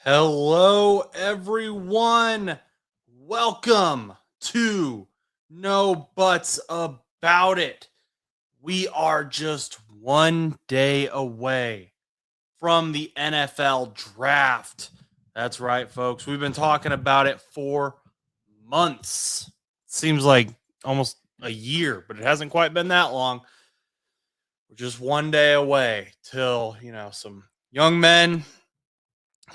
Hello, everyone. Welcome to No Buts About It. We are just one day away from the NFL draft. That's right, folks. We've been talking about it for months. Seems like almost a year, but it hasn't quite been that long. We're just one day away till, some young men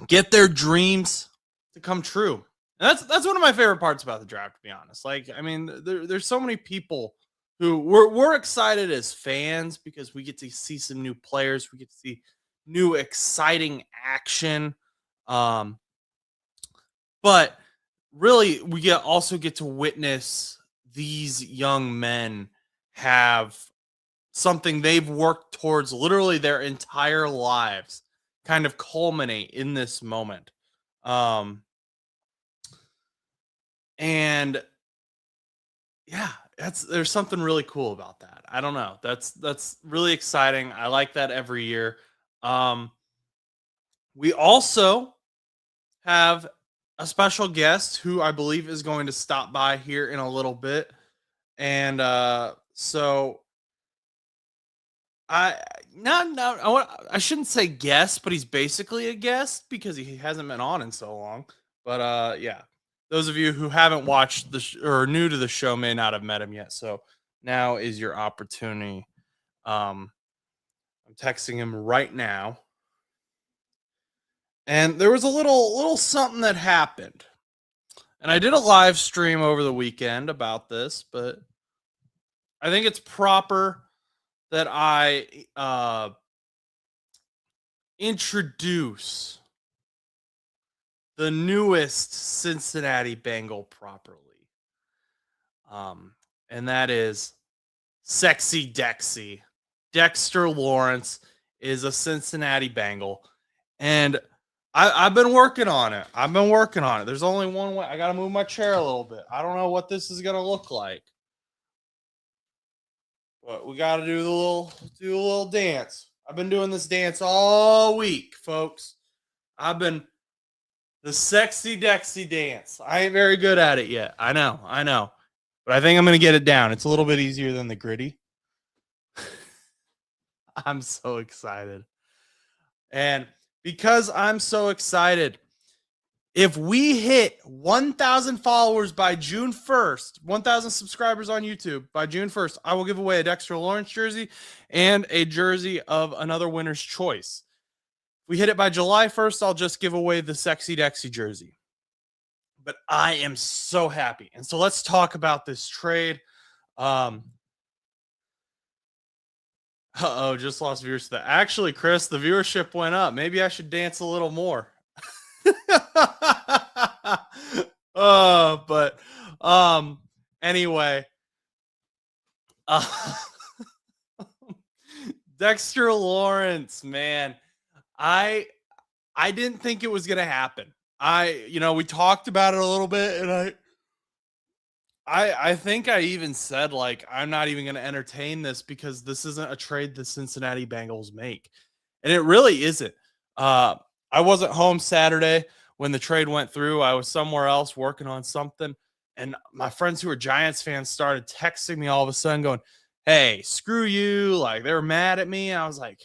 get their dreams to come true. And that's one of my favorite parts about the draft, to be honest. Like, I mean, there's so many people who we're excited as fans because we get to see some new players, we get to see new exciting action. Um, but really, also get to witness these young men have something they've worked towards literally their entire lives kind of culminate in this moment. And yeah, there's something really cool about that. I don't know. That's really exciting. I like that every year. Um, we also have a special guest who I believe is going to stop by here in a little bit. And so I not I shouldn't say guest, but he's basically a guest because he hasn't been on in so long. But yeah, those of you who haven't watched or new to the show may not have met him yet. So now is your opportunity. Um, I'm texting him right now, and there was a little something that happened, and I did a live stream over the weekend about this, but I think it's proper that I introduce the newest Cincinnati Bengal properly. And that is Sexy Dexy. Dexter Lawrence is a Cincinnati Bengal. And I've been working on it. There's only one way. I got to move my chair a little bit. I don't know what this is going to look like. But we got to do a little dance. I've been doing this dance all week, folks. The Sexy Dexy dance. I ain't very good at it yet. I know. But I think I'm going to get it down. It's a little bit easier than the gritty. I'm so excited. And because I'm so excited, if we hit 1,000 followers by June 1st, 1,000 subscribers on YouTube by June 1st, I will give away a Dexter Lawrence jersey and a jersey of another winner's choice. If we hit it by July 1st, I'll just give away the Sexy Dexy jersey. But I am so happy. And so let's talk about this trade. Just lost viewers to that. Actually, Chris, the viewership went up. Maybe I should dance a little more. But anyway. Dexter Lawrence, man. I didn't think it was gonna happen. We talked about it a little bit, and I think I even said, like, I'm not even going to entertain this because this isn't a trade the Cincinnati Bengals make. And it really isn't. I wasn't home Saturday when the trade went through. I was somewhere else working on something. And my friends who are Giants fans started texting me all of a sudden going, hey, screw you. Like, they were mad at me. I was like,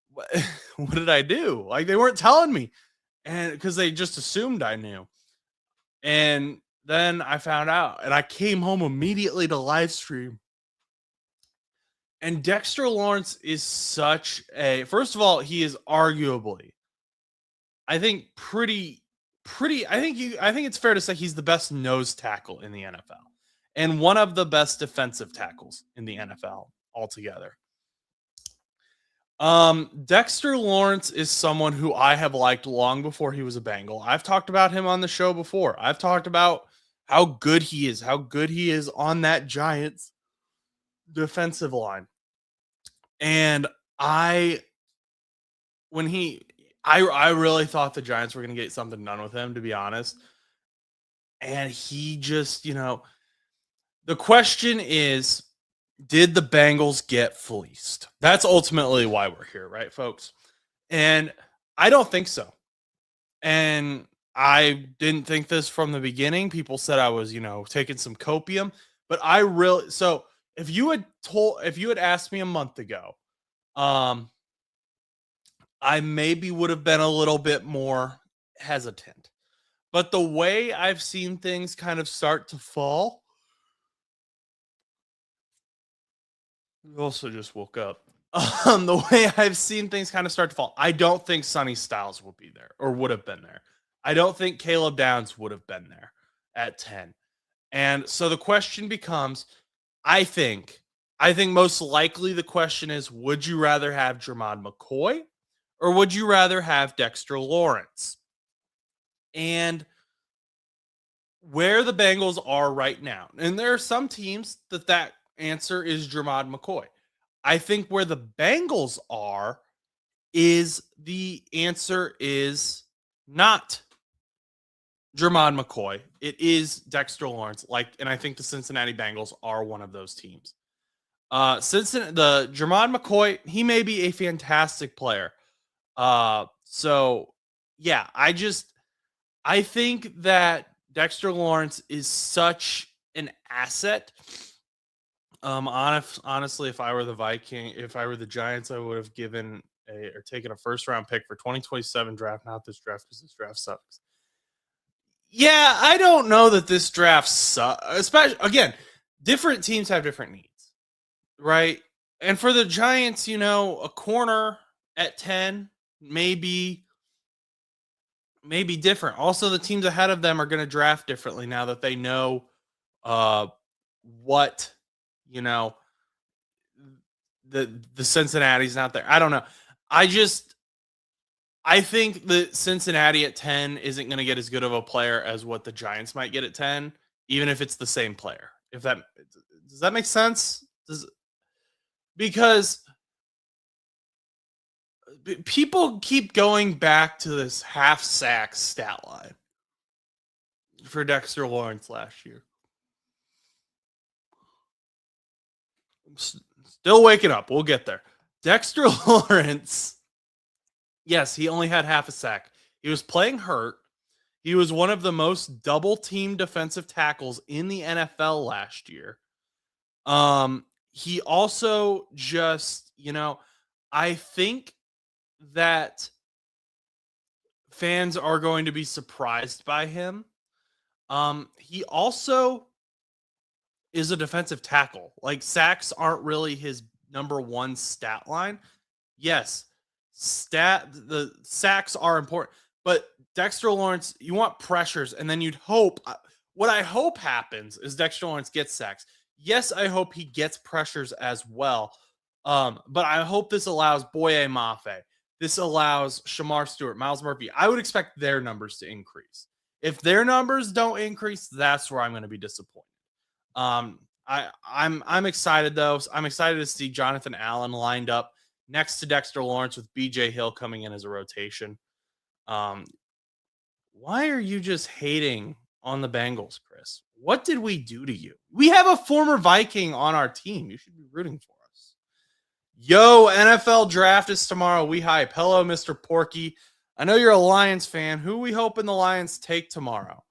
what did I do? Like, they weren't telling me. And because they just assumed I knew. And then I found out, and I came home immediately to live stream. And Dexter Lawrence is first of all, he is arguably, I think I think it's fair to say he's the best nose tackle in the NFL and one of the best defensive tackles in the NFL altogether. Dexter Lawrence is someone who I have liked long before he was a Bengal. I've talked about him on the show before. I've talked about how good he is on that Giants defensive line. And I really thought the Giants were going to get something done with him, to be honest. And he just, the question is, did the Bengals get fleeced? That's ultimately why we're here, right, folks? And I don't think so. And I didn't think this from the beginning. People said I was, taking some copium, but I really so if you had asked me a month ago, um, I maybe would have been a little bit more hesitant. But the way I've seen things kind of start to fall, we also just woke up. The way I've seen things kind of start to fall, I don't think Sonny Styles will be there or would have been there. I don't think Caleb Downs would have been there at 10. And so the question becomes, I think, I think most likely the question is, would you rather have Jermod McCoy or would you rather have Dexter Lawrence? And where the Bengals are right now, and there are some teams that answer is Jermod McCoy. I think where the Bengals are is the answer is not Jermod McCoy. It is Dexter Lawrence. And I think the Cincinnati Bengals are one of those teams. The Jermod McCoy, he may be a fantastic player. So yeah, I think that Dexter Lawrence is such an asset. Honestly, if I were the Giants, I would have taken a first round pick for 2027 draft, not this draft because this draft sucks. Yeah, I don't know that this draft sucks. Especially again, different teams have different needs, right? And for the Giants, a corner at 10 maybe different. Also, the teams ahead of them are going to draft differently now that they know what you know the Cincinnati's not there. I don't know. I think that Cincinnati at 10 isn't going to get as good of a player as what the Giants might get at 10, even if it's the same player. If that does that make sense? Because people keep going back to this half sack stat line for Dexter Lawrence last year. Still waking up. We'll get there. Dexter Lawrence, yes, he only had half a sack. He was playing hurt. He was one of the most double team defensive tackles in the NFL last year. He also just, I think that fans are going to be surprised by him. He also is a defensive tackle. Like, sacks aren't really his number one stat line. Yes, the sacks are important, but Dexter Lawrence, you want pressures, and then you'd hope. What I hope happens is Dexter Lawrence gets sacks. Yes, I hope he gets pressures as well. But I hope this allows Boye Mafe. This allows Shamar Stewart, Miles Murphy. I would expect their numbers to increase. If their numbers don't increase, that's where I'm going to be disappointed. I'm excited though. I'm excited to see Jonathan Allen lined up next to Dexter Lawrence with BJ Hill coming in as a rotation. Why are you just hating on the Bengals, Chris? What did we do to you? We have a former Viking on our team. You should be rooting for us. Yo, NFL draft is tomorrow. We hype. Hello, Mr. Porky. I know you're a Lions fan. Who we hoping the Lions take tomorrow?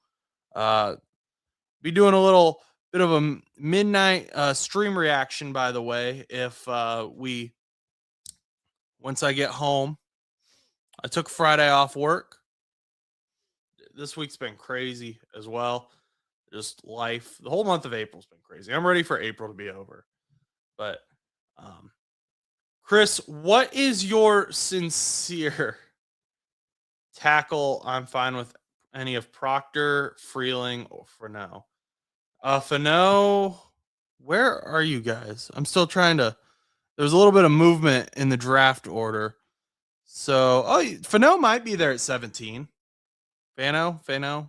Be doing a little bit of a midnight stream reaction, by the way, if once I get home. I took Friday off work. This week's been crazy as well. Just life. The whole month of April's been crazy. I'm ready for April to be over. But Chris, what is your sincere tackle? I'm fine with any of Proctor, Freeling, or Fano. Fano, where are you guys? I'm still trying to. There's a little bit of movement in the draft order. So, Fano might be there at 17. Fano. Fano.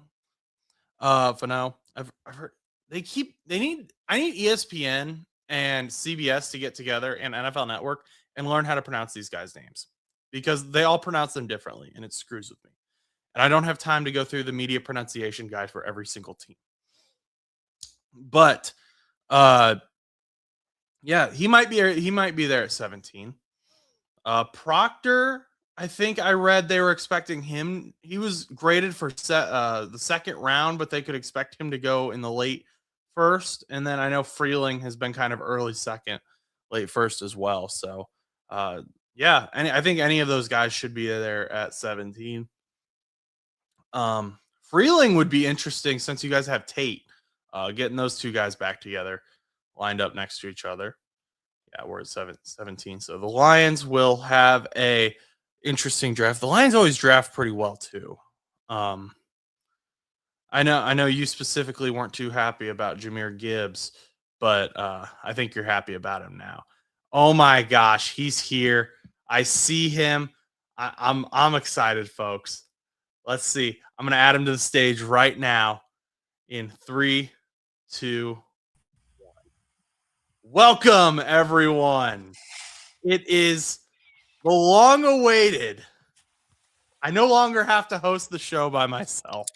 I've heard I need ESPN and CBS to get together and NFL Network and learn how to pronounce these guys' names because they all pronounce them differently and it screws with me. And I don't have time to go through the media pronunciation guide for every single team. But yeah, he might be there at 17. Proctor, I think I read they were expecting him. He was graded for the second round, but they could expect him to go in the late first. And then I know Freeling has been kind of early second, late first as well. So, yeah, I think any of those guys should be there at 17. Freeling would be interesting since you guys have Tate. Getting those two guys back together, lined up next to each other. Yeah, we're at 17. So the Lions will have a interesting draft. The Lions always draft pretty well too. I know you specifically weren't too happy about Jahmyr Gibbs, but I think you're happy about him now. Oh my gosh, he's here. I see him. I'm excited, folks. Let's see. I'm gonna add him to the stage right now in 3, 2, 1. Welcome, everyone. It is the long-awaited. I no longer have to host the show by myself.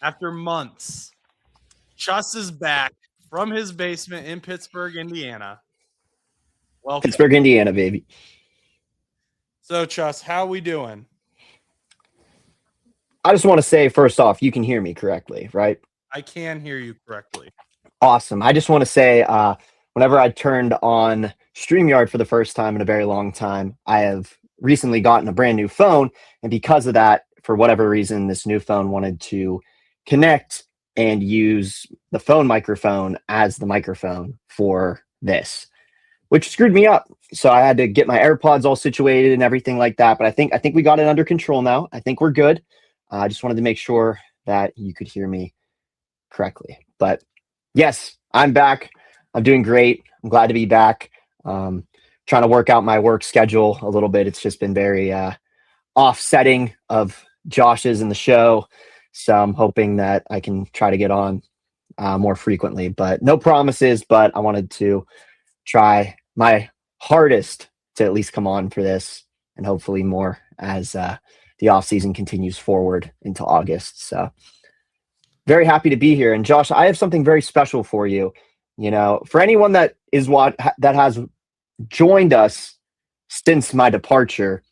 After months, Chus is back from his basement in Pittsburgh, Indiana. Welcome. Pittsburgh, Indiana, baby. So, Chus, how we doing? I just want to say, first off, you can hear me correctly, right? I can hear you correctly. Awesome. I just want to say, whenever I turned on StreamYard for the first time in a very long time, I have recently gotten a brand new phone. And because of that, for whatever reason, this new phone wanted to connect and use the phone microphone as the microphone for this, which screwed me up. So I had to get my AirPods all situated and everything like that. But I think we got it under control now. I think we're good. I just wanted to make sure that you could hear me correctly. But yes, I'm back. I'm doing great. I'm glad to be back. Trying to work out my work schedule a little bit. It's just been very offsetting of Josh's in the show. So I'm hoping that I can try to get on more frequently, but no promises. But I wanted to try my hardest to at least come on for this, and hopefully more as the off season continues forward into August. So very happy to be here. And Josh, I have something very special for you. You know, for anyone that that has joined us since my departure,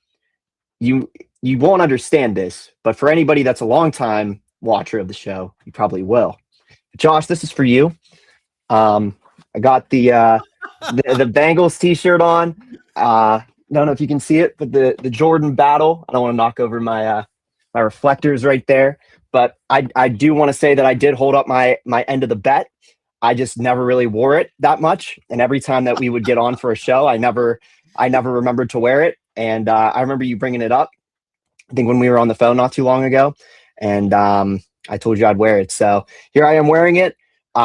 you won't understand this, but for anybody that's a long time watcher of the show, you probably will. Josh, this is for you. I got the Bengals t-shirt on. Don't know if you can see it, but the Jordan Battle. I don't want to knock over my my reflectors right there, but I do want to say that I did hold up my end of the bet. I just never really wore it that much, and every time that we would get on for a show, I never remembered to wear it. And I remember you bringing it up, I think when we were on the phone not too long ago, and I told you I'd wear it. So here I am wearing it.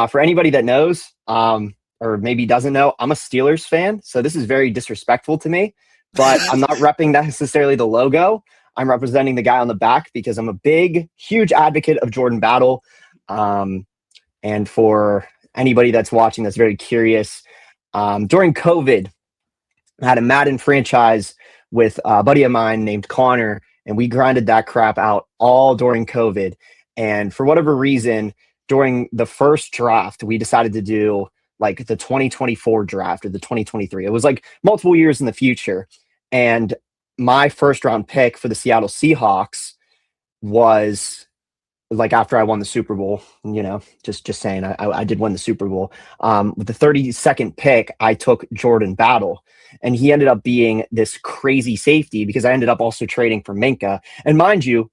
For anybody that knows, or maybe doesn't know, I'm a Steelers fan, so this is very disrespectful to me. But I'm not repping necessarily the logo. I'm representing the guy on the back because I'm a huge advocate of Jordan Battle. And for anybody that's watching that's very curious, during COVID, I had a Madden franchise with a buddy of mine named Connor, and we grinded that crap out all during COVID. And for whatever reason, during the first draft, we decided to do like the 2024 draft or the 2023. It was like multiple years in the future. And my first round pick for the Seattle Seahawks was like after I won the Super Bowl, you know, just saying I did win the Super Bowl. With the 32nd pick, I took Jordan Battle, and he ended up being this crazy safety because I ended up also trading for Minka. And mind you,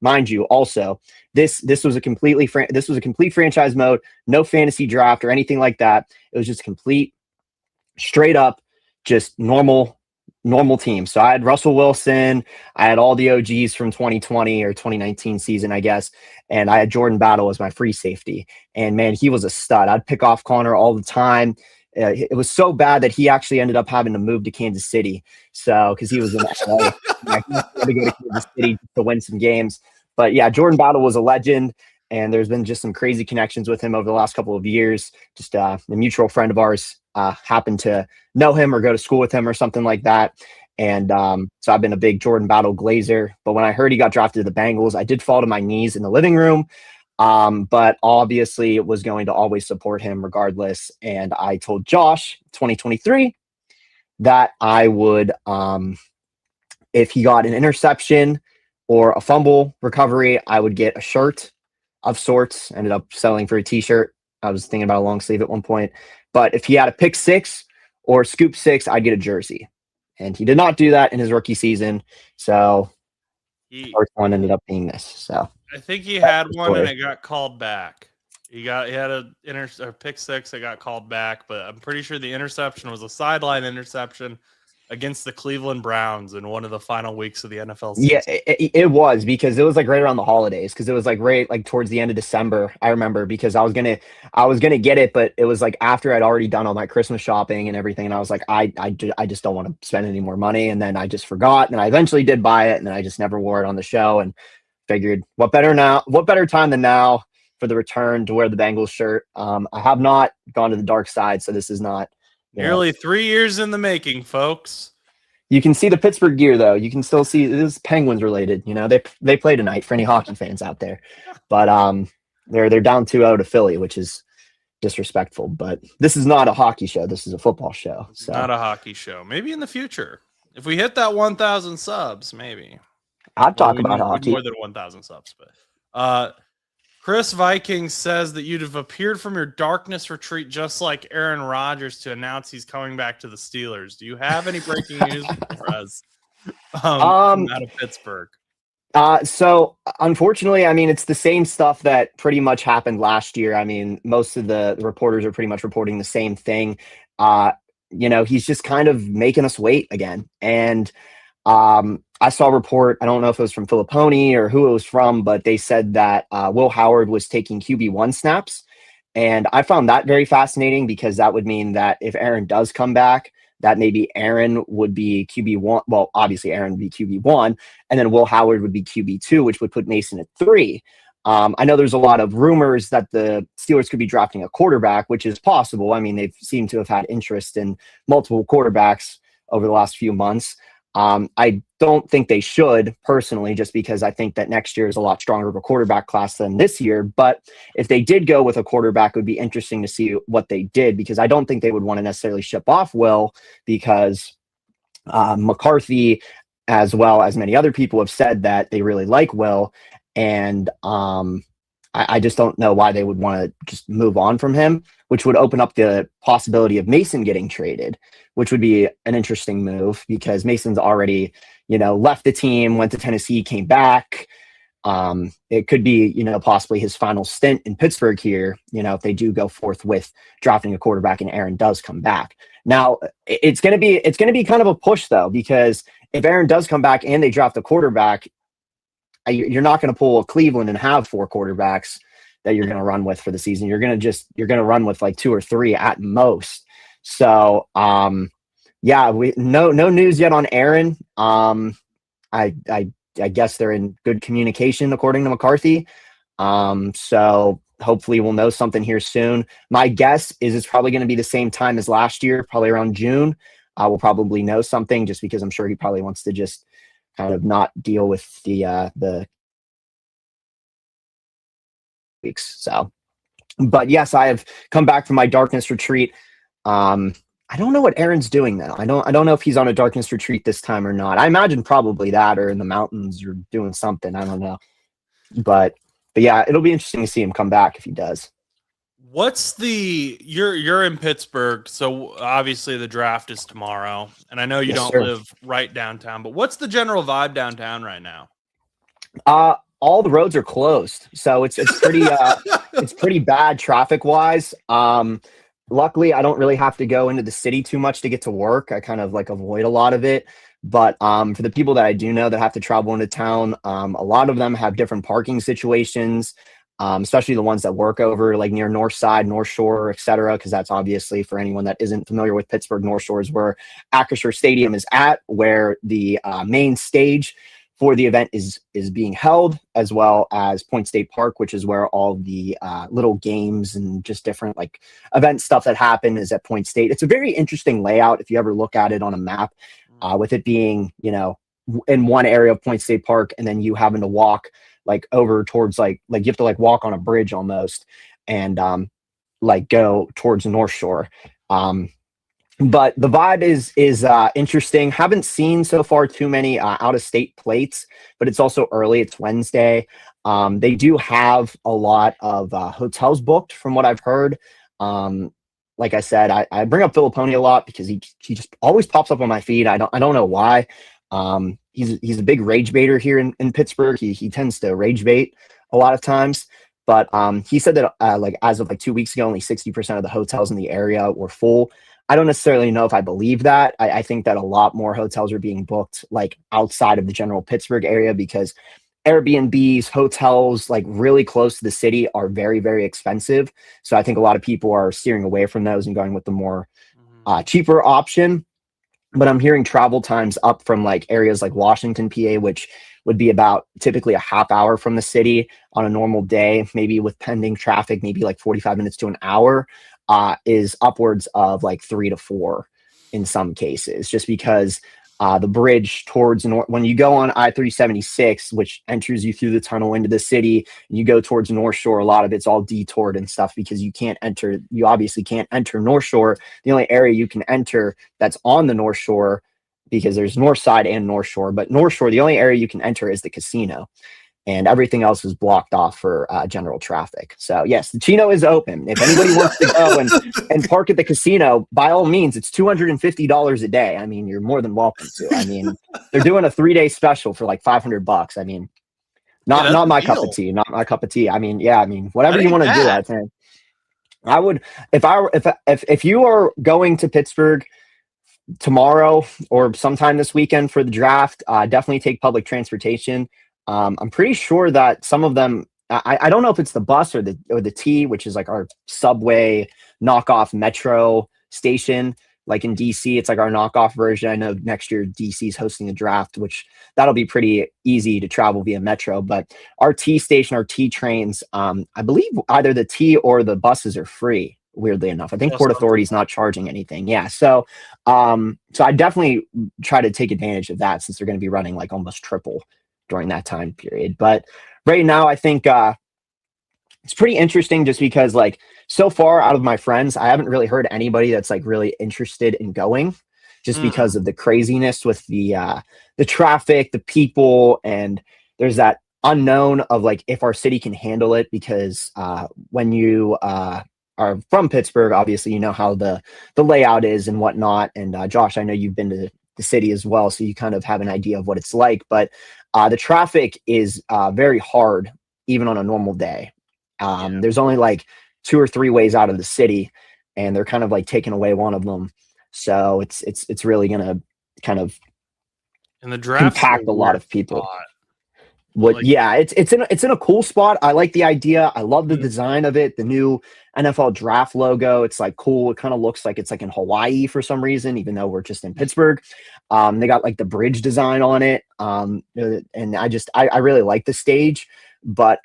also this was a complete franchise mode, no fantasy draft or anything like that. It was just complete, straight up, just normal team. So I had Russell Wilson, I had all the OGs from 2020 or 2019 season, I guess, and I had Jordan Battle as my free safety. And man, he was a stud. I'd pick off Connor all the time. It was so bad that he actually ended up having to move to Kansas City. So because he was in LA, he had to go to Kansas City to win some games. But yeah, Jordan Battle was a legend. And there's been just some crazy connections with him over the last couple of years. Just a mutual friend of ours happened to know him or go to school with him or something like that. And so I've been a big Jordan Battle glazer. But when I heard he got drafted to the Bengals, I did fall to my knees in the living room. But obviously was going to always support him regardless. And I told Josh 2023 that I would if he got an interception or a fumble recovery, I would get a shirt of sorts. Ended up selling for a t-shirt. I was thinking about a long sleeve at one point. But if he had a pick six or scoop six, I'd get a jersey. And he did not do that in his rookie season. So the first one ended up being this. So I think he had one and it got called back. He had a pick six that got called back, but I'm pretty sure the interception was a sideline interception against the Cleveland Browns in one of the final weeks of the NFL season. Yeah, it was, because it was like right around the holidays, because it was like right like towards the end of December. I remember, because I was gonna get it, but it was like after I'd already done all my Christmas shopping and everything, and I was like, I just don't want to spend any more money, and then I just forgot, and I eventually did buy it, and then I just never wore it on the show, and figured what better time than now for the return to wear the Bengals shirt. I have not gone to the dark side, so this is not nearly 3 years in the making, folks. You can see the Pittsburgh gear, though. You can still see this is Penguins related. They play tonight for any hockey fans out there, but they're down 2-0 to Philly, which is disrespectful. But this is not a hockey show. This is a football show. So. Not a hockey show. Maybe in the future, if we hit that 1,000 subs, maybe I'd talk about hockey. More than 1,000 subs, but Chris Viking says that you'd have appeared from your darkness retreat just like Aaron Rodgers to announce he's coming back to the Steelers. Do you have any breaking news for us out of Pittsburgh? So unfortunately, I mean, it's the same stuff that pretty much happened last year. I mean, most of the reporters are pretty much reporting the same thing. He's just kind of making us wait again. And I saw a report, I don't know if it was from Filipponi or who it was from, but they said that Will Howard was taking QB1 snaps. And I found that very fascinating, because that would mean that if Aaron does come back, that maybe Aaron would be QB1. Well, obviously Aaron would be QB1, and then Will Howard would be QB2, which would put Mason at 3. I know there's a lot of rumors that the Steelers could be drafting a quarterback, which is possible. I mean, they seem to have had interest in multiple quarterbacks over the last few months. I don't think they should, personally, just because I think that next year is a lot stronger of a quarterback class than this year. But if they did go with a quarterback, it would be interesting to see what they did, because I don't think they would want to necessarily ship off Will, because McCarthy, as well as many other people, have said that they really like Will. And I just don't know why they would want to just move on from him, which would open up the possibility of Mason getting traded, which would be an interesting move, because Mason's already, left the team, went to Tennessee, came back. It could be, possibly his final stint in Pittsburgh here, if they do go forth with drafting a quarterback and Aaron does come back. Now, it's going to be kind of a push, though, because if Aaron does come back and they draft a quarterback, you're not going to pull a Cleveland and have 4 quarterbacks that you're going to run with for the season. You're going to run with like 2 or 3 at most. So, no news yet on Aaron. I guess they're in good communication, according to McCarthy. So hopefully we'll know something here soon. My guess is it's probably going to be the same time as last year, probably around June. We'll probably know something, just because I'm sure he probably wants to just kind of not deal with the weeks. So, but yes, I have come back from my darkness retreat. I don't know what Aaron's doing though. I don't know if he's on a darkness retreat this time or not. I imagine probably that, or in the mountains, or doing something. I don't know. But yeah, it'll be interesting to see him come back if he does. You're in Pittsburgh, so obviously the draft is tomorrow, and I know you don't live right downtown, but what's the general vibe downtown right now? All the roads are closed, so it's pretty it's pretty bad traffic wise. Luckily, I don't really have to go into the city too much to get to work. I kind of like avoid a lot of it. But for the people that I do know that have to travel into town, a lot of them have different parking situations. Especially the ones that work over like near North Side, North Shore, et cetera, because that's obviously, for anyone that isn't familiar with Pittsburgh, North Shore is where Acrisure Stadium is at, where the main stage for the event is being held, as well as Point State Park, which is where all the little games and just different like event stuff that happen is at Point State. It's a very interesting layout if you ever look at it on a map, with it being, in one area of Point State Park, and then you having to walk like over towards like you have to like walk on a bridge almost, and like go towards the North Shore. but the vibe is interesting. Haven't seen so far too many out of state plates, but it's also early. It's Wednesday. They do have a lot of hotels booked, from what I've heard. Um, like I said, I bring up Filipponi a lot because he just always pops up on my feed. I don't know why. He's a big rage baiter here in Pittsburgh. He tends to rage bait a lot of times. But he said that like as of like 2 weeks ago, only 60% of the hotels in the area were full. I don't necessarily know if I believe that. I think that a lot more hotels are being booked like outside of the general Pittsburgh area because Airbnbs, hotels like really close to the city are very, very expensive. So I think a lot of people are steering away from those and going with the more cheaper option. But I'm hearing travel times up from like areas like Washington, PA, which would be about typically a half hour from the city on a normal day, maybe with pending traffic, maybe like 45 minutes to an hour, is upwards of like 3 to 4 in some cases, just because the bridge towards when you go on I-376, which enters you through the tunnel into the city, and you go towards North Shore, a lot of it's all detoured and stuff because you obviously can't enter North Shore. The only area you can enter that's on the North Shore, because there's North Side and North Shore, but North Shore, the only area you can enter is the casino, and everything else is blocked off for general traffic. So yes, the Chino is open. If anybody wants to go and park at the casino, by all means, it's $250 a day. I mean, you're more than welcome to. I mean, they're doing a 3-day special for like $500. I mean, not my cup of tea. Not my cup of tea. I mean, yeah. I mean, whatever you want to do. I think I would if you are going to Pittsburgh tomorrow or sometime this weekend for the draft, definitely take public transportation. I'm pretty sure that some of them, I don't know if it's the bus or the T, which is like our subway knockoff metro station. Like in DC, it's like our knockoff version. I know next year DC is hosting a draft, which that'll be pretty easy to travel via metro. But our T station, our T trains, I believe either the T or the buses are free. Weirdly enough, I think Port Authority is not charging anything. Yeah, so I definitely try to take advantage of that since they're going to be running like almost triple during that time period. But right now, I think it's pretty interesting just because like so far out of my friends, I haven't really heard anybody that's like really interested in going, just because of the craziness with the traffic, the people, and there's that unknown of like if our city can handle it, because when you are from Pittsburgh, obviously you know how the layout is and whatnot. And Josh, I know you've been to the city as well, so you kind of have an idea of what it's like. But the traffic is very hard, even on a normal day. There's only like 2 or 3 ways out of the city, and they're kind of like taking away one of them. So it's really gonna kind of and the draft compact a lot of people. Spot. What? Like, yeah, it's in a cool spot. I like the idea. I love the design of it. The new NFL draft logo. It's like cool. It kind of looks like it's like in Hawaii for some reason, even though we're just in Pittsburgh. They got like the bridge design on it. And I really like the stage, but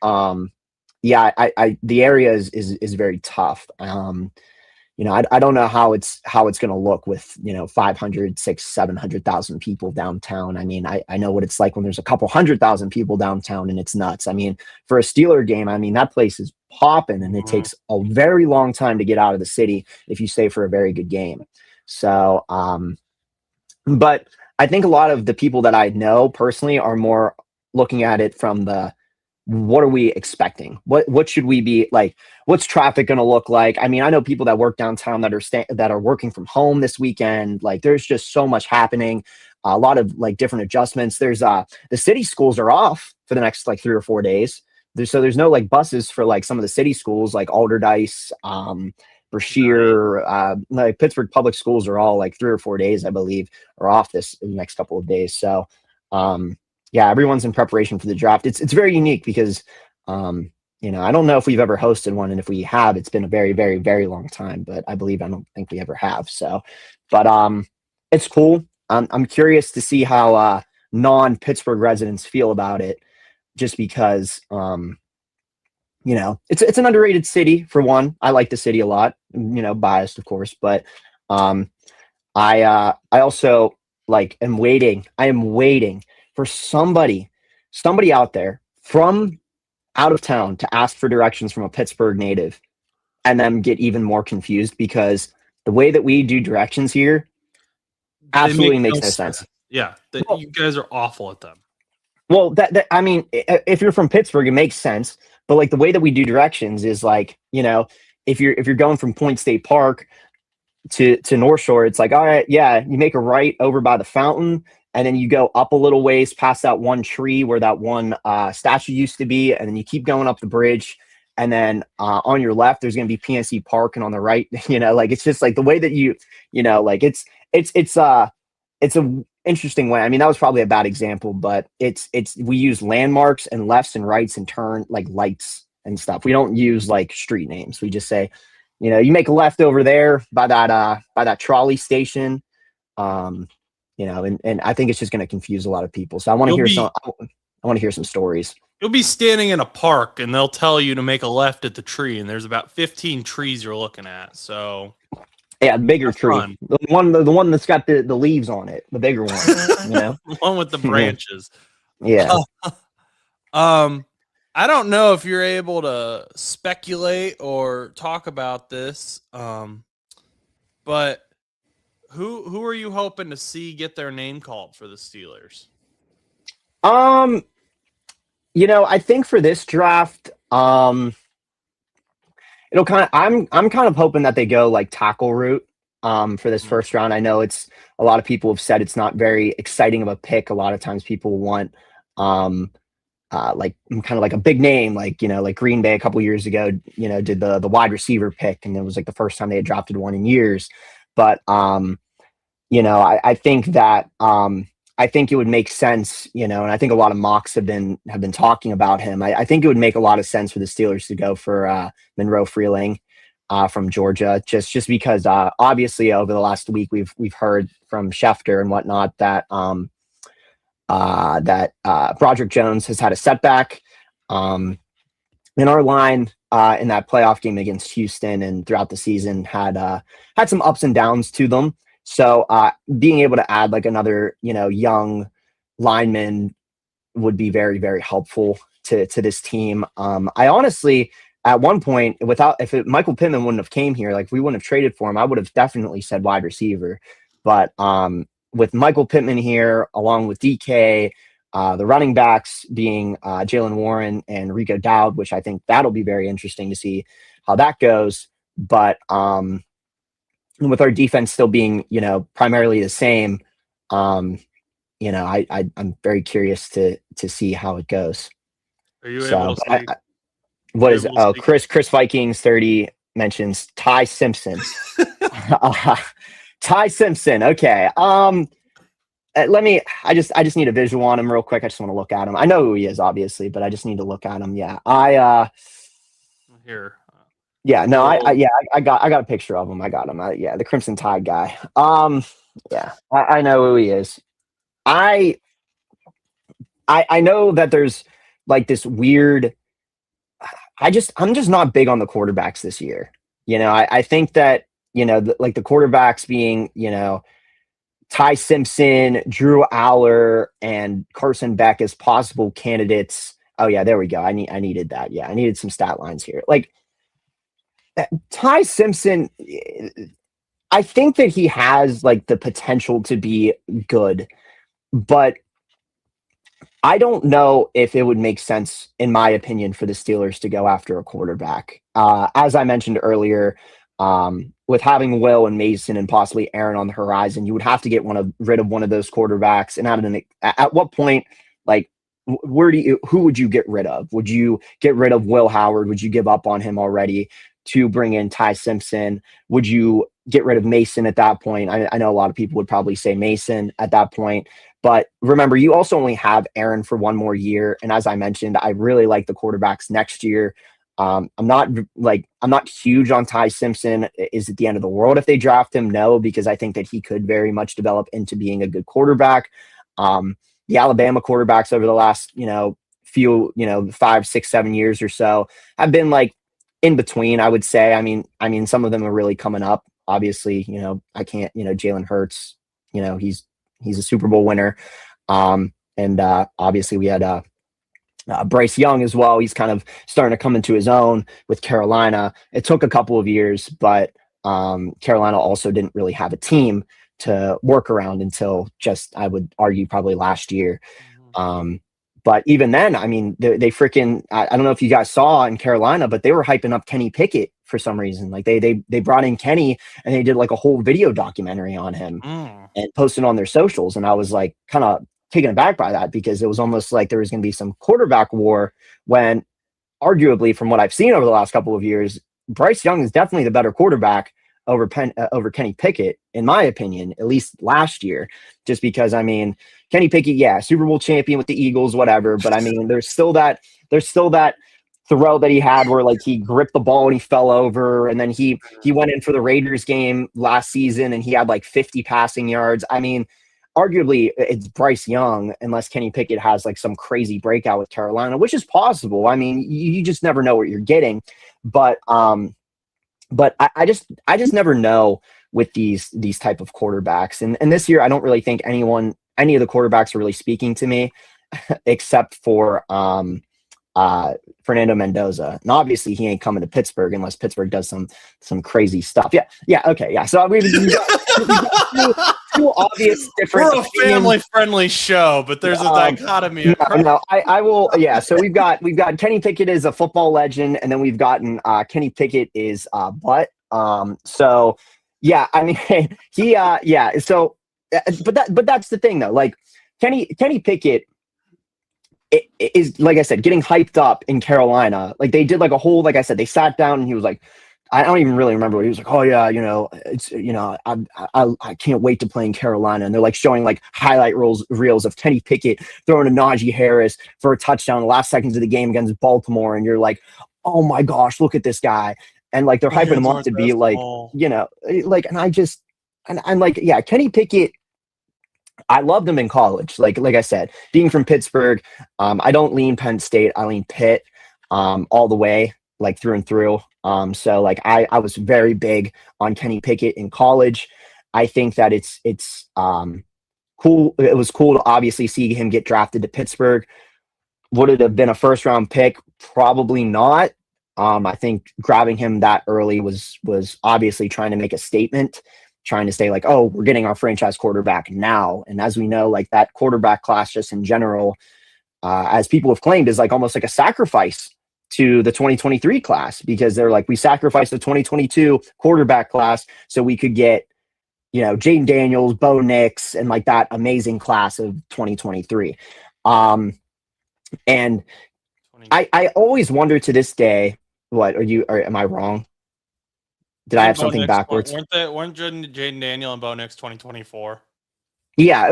yeah, the area is very tough. I don't know how it's going to look with 500, 600, 700,000 people downtown. I mean, I know what it's like when there's a couple 100,000 people downtown, and it's nuts. I mean, for a Steeler game, I mean, that place is popping, and it takes a very long time to get out of the city if you stay for a very good game. So, but I think a lot of the people that I know personally are more looking at it from what are we expecting? What should we be like? What's traffic going to look like? I mean, I know people that work downtown that are working from home this weekend. Like, there's just so much happening. A lot of like different adjustments. There's the city schools are off for the next like 3 or 4 days. There's no like buses for like some of the city schools like Alderdice, Brashear, like Pittsburgh public schools are all like 3 or 4 days, I believe, are off this next couple of days. So, yeah, everyone's in preparation for the draft. It's very unique because, I don't know if we've ever hosted one, and if we have, it's been a very, very, very long time. But I don't think we ever have. So, but it's cool. I'm curious to see how non-Pittsburgh residents feel about it, just because it's an underrated city for one. I like the city a lot. Biased of course, but I also like am waiting. I am waiting for somebody out there from out of town to ask for directions from a Pittsburgh native and then get even more confused, because the way that we do directions here absolutely makes no sense. Yeah, you guys are awful at them. Well, I mean, if you're from Pittsburgh, it makes sense. But like the way that we do directions is like, if you're going from Point State Park to North Shore, it's like, all right, yeah, you make a right over by the fountain, and then you go up a little ways past that one tree where that one statue used to be, and then you keep going up the bridge, and then on your left there's going to be PNC Park, and on the right, like it's just like the way that like it's a interesting way. I mean, that was probably a bad example, but we use landmarks and lefts and rights and turn like lights and stuff. We don't use like street names. We just say, you make a left over there by that trolley station. And I think it's just going to confuse a lot of people. So I want to hear some stories. You'll be standing in a park and they'll tell you to make a left at the tree, and there's about 15 trees you're looking at. So yeah, bigger tree. Fun. The one that's got the leaves on it, the bigger one. The one with the branches. Yeah. I don't know if you're able to speculate or talk about this, but who are you hoping to see get their name called for the Steelers? I think for this draft, it'll I'm kind of hoping that they go like tackle route for this first round. I know a lot of people have said it's not very exciting of a pick. A lot of times people want like kind of like a big name, like like Green Bay a couple years ago, did the wide receiver pick, and it was like the first time they had drafted one in years. But I think that I think it would make sense, and I think a lot of mocks have been talking about him. I think it would make a lot of sense for the Steelers to go for Monroe Freeling from Georgia, just because obviously over the last week we've heard from Schefter and whatnot that Broderick Jones has had a setback in our line in that playoff game against Houston, and throughout the season had some ups and downs to them. So being able to add like another, young lineman would be very, very helpful to this team. I honestly, at one point, Michael Pittman wouldn't have came here, like we wouldn't have traded for him, I would have definitely said wide receiver. But with Michael Pittman here, along with DK, the running backs being Jalen Warren and Rico Dowd, which I think that'll be very interesting to see how that goes. But with our defense still being, primarily the same, I'm very curious to see how it goes. Are you able to Chris Vikings 30 mentions Ty Simpson. Ty Simpson. Okay. I just need a visual on him real quick. I just want to look at him. I know who he is, obviously, but I just need to look at him. Yeah. Here. Yeah, no, I got a picture of him. I got him. The Crimson Tide guy. Yeah, I know who he is. I know that there's like this weird. I'm just not big on the quarterbacks this year. I think that the quarterbacks being Ty Simpson, Drew Aller, and Carson Beck as possible candidates. Oh yeah, there we go. I needed that. Yeah, I needed some stat lines here. Like Ty Simpson, I think that he has like the potential to be good, but I don't know if it would make sense, in my opinion, for the Steelers to go after a quarterback. As I mentioned earlier, with having Will and Mason and possibly Aaron on the horizon, you would have to get rid of one of those quarterbacks. And at what point, like, who would you get rid of? Would you get rid of Will Howard? Would you give up on him already to bring in Ty Simpson? Would you get rid of Mason at that point? I know a lot of people would probably say Mason at that point, but remember, you also only have Aaron for one more year. And as I mentioned, I really like the quarterbacks next year. I'm not huge on Ty Simpson. Is it the end of the world if they draft him? No, because I think that he could very much develop into being a good quarterback. The Alabama quarterbacks over the last, few, 5, 6, 7 years or so have been like in between, I would say. I mean, some of them are really coming up. Obviously, I can't, Jalen Hurts, he's a Super Bowl winner. And obviously we had Bryce Young as well. He's kind of starting to come into his own with Carolina. It took a couple of years, but Carolina also didn't really have a team to work around until just, I would argue, probably last year. But even then, I mean, they freaking, I don't know if you guys saw in Carolina, but they were hyping up Kenny Pickett for some reason. Like they brought in Kenny and they did like a whole video documentary on him and posted on their socials. And I was like kind of taken aback by that, because it was almost like there was going to be some quarterback war, when arguably, from what I've seen over the last couple of years, Bryce Young is definitely the better quarterback over Kenny Pickett, in my opinion, at least last year. Just because, I mean, Kenny Pickett, yeah, Super Bowl champion with the Eagles, whatever. But I mean, there's still that throw that he had where like he gripped the ball and he fell over, and then he went in for the Raiders game last season and he had like 50 passing yards. I mean, arguably it's Bryce Young, unless Kenny Pickett has like some crazy breakout with Carolina, which is possible. I mean, you just never know what you're getting. But I just never know with these type of quarterbacks. And this year, I don't really think any of the quarterbacks are really speaking to me, except for Fernando Mendoza. And obviously he ain't coming to Pittsburgh unless Pittsburgh does some crazy stuff. Yeah. Okay. Yeah. So we've got two obvious different. We're a family-friendly show, but there's a dichotomy. No, I will. Yeah. So we've got Kenny Pickett is a football legend, and then we've gotten Kenny Pickett is butt. So yeah, I mean yeah. So but that's the thing though. Like Kenny Pickett, it is, like I said, getting hyped up in Carolina. Like they did like a whole, like I said, they sat down and he was like, I don't even really remember what he was like. Oh yeah, it's I can't wait to play in Carolina. And they're like showing like highlight reels of Kenny Pickett throwing to Najee Harris for a touchdown in the last seconds of the game against Baltimore, and you're like, oh my gosh, look at this guy. And like they're hyping him up to be like, like, and I just and I'm like, yeah, Kenny Pickett. I loved him in college. Like I said, being from Pittsburgh, I don't lean Penn State. I lean Pitt all the way, like through and through. So like I was very big on Kenny Pickett in college. I think that it's cool. It was cool to obviously see him get drafted to Pittsburgh. Would it have been a first round pick? Probably not. I think grabbing him that early was obviously trying to make a statement, trying to say like, oh, we're getting our franchise quarterback now. And as we know, like that quarterback class just in general, as people have claimed, is like almost like a sacrifice to the 2023 class, because they're like, we sacrificed the 2022 quarterback class so we could get, Jaden Daniels, Bo Nix, and like that amazing class of 2023. And I always wonder to this day, am I wrong? Did I have something backwards? Weren't Jaden Daniel and Bo Nix 2024? Yeah.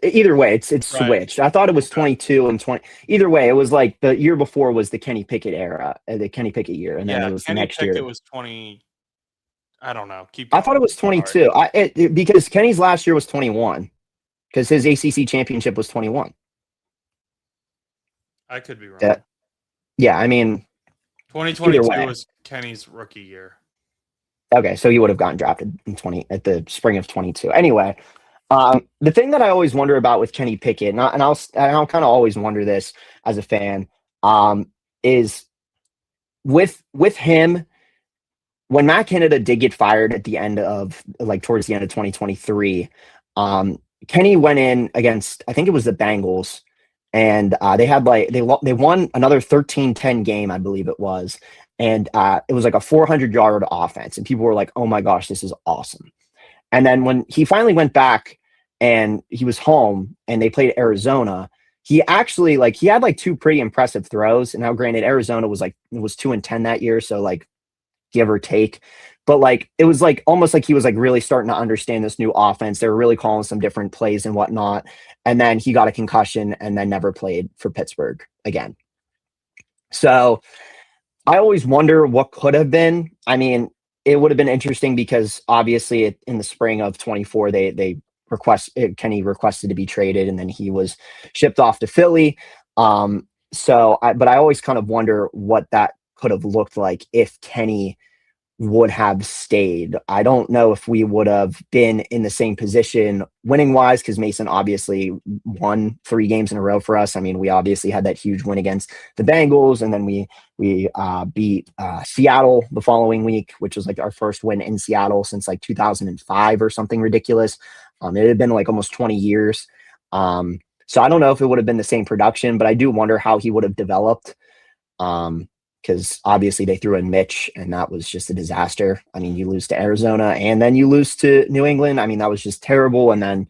Either way, it's right. Switched. I thought it was 22 and 20. Either way, it was like the year before was the Kenny Pickett era, the Kenny Pickett year, and then it was Kenny next year. It was 20. I don't know. I thought it was 22. Because Kenny's last year was 21, because his ACC championship was 21. I could be wrong. Yeah, I mean, 2022 was Kenny's rookie year. Okay, so he would have gotten drafted at the spring of 22. Anyway, the thing that I always wonder about with Kenny Pickett, and I'll kind of always wonder this as a fan, is with him, when Matt Canada did get fired at the end of towards the end of 2023, Kenny went in against, I think it was the Bengals, and they had they won another 13-10 game, I believe it was. And it was like a 400-yard offense. And people were like, oh my gosh, this is awesome. And then when he finally went back and he was home and they played Arizona, he actually he had two pretty impressive throws. And now granted, Arizona was 2-10 that year. So give or take. But it was almost like he was really starting to understand this new offense. They were really calling some different plays and whatnot. And then he got a concussion and then never played for Pittsburgh again. So I always wonder what could have been. I mean, it would have been interesting because obviously in the spring of 24, Kenny requested to be traded, and then he was shipped off to Philly. But I always kind of wonder what that could have looked like if Kenny would have stayed. I don't know if we would have been in the same position winning wise, because Mason obviously won 3 games in a row for us. I mean, we obviously had that huge win against the Bengals, and then we beat Seattle the following week, which was like our first win in Seattle since like 2005 or something ridiculous. It had been like almost 20 years. So I don't know if it would have been the same production, but I do wonder how he would have developed. Because obviously they threw in Mitch, and that was just a disaster. I mean, you lose to Arizona, and then you lose to New England. I mean, that was just terrible. And then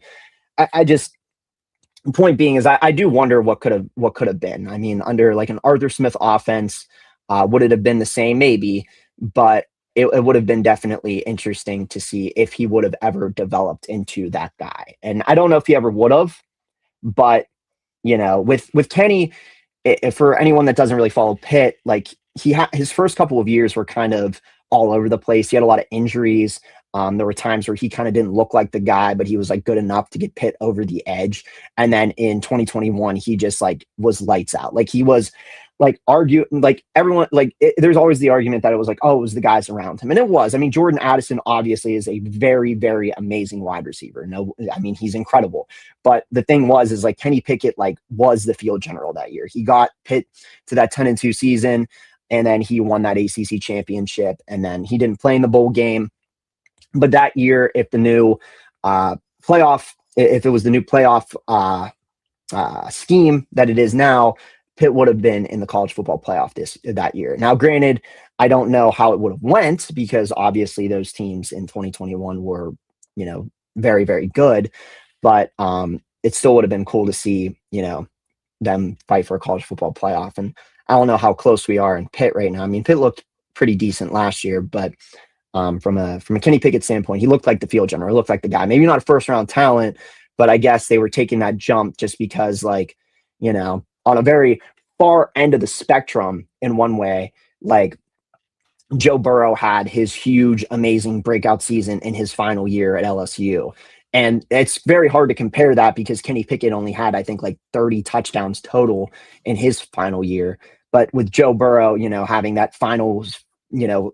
I just, point being is I do wonder what could have been. I mean, under like an Arthur Smith offense, would it have been the same? Maybe, but it would have been definitely interesting to see if he would have ever developed into that guy. And I don't know if he ever would have, but with Kenny, for anyone that doesn't really follow Pitt, like his first couple of years were kind of all over the place. He had a lot of injuries. There were times where he kind of didn't look like the guy, but he was like good enough to get Pitt over the edge. And then in 2021, he just like was lights out. Like he was like everyone, there's always the argument that it was like, oh, it was the guys around him. And it was. I mean, Jordan Addison obviously is a very, very amazing wide receiver. No, I mean, he's incredible. But the thing is like Kenny Pickett was the field general that year. He got Pitt to that 10-2 season, and then he won that ACC championship, and then he didn't play in the bowl game. But that year, if it was the new playoff scheme that it is now, Pitt would have been in the college football playoff that year. Now, granted, I don't know how it would have went, because obviously those teams in 2021 were, very, very good. But it still would have been cool to see, them fight for a college football playoff. And I don't know how close we are in Pitt right now. I mean, Pitt looked pretty decent last year, but from a Kenny Pickett standpoint, he looked like the field general. He looked like the guy. Maybe not a first round talent, but I guess they were taking that jump just because, on a very far end of the spectrum in one way, like Joe Burrow had his huge, amazing breakout season in his final year at LSU. And it's very hard to compare that because Kenny Pickett only had, I think, like 30 touchdowns total in his final year. But with Joe Burrow, having that finals,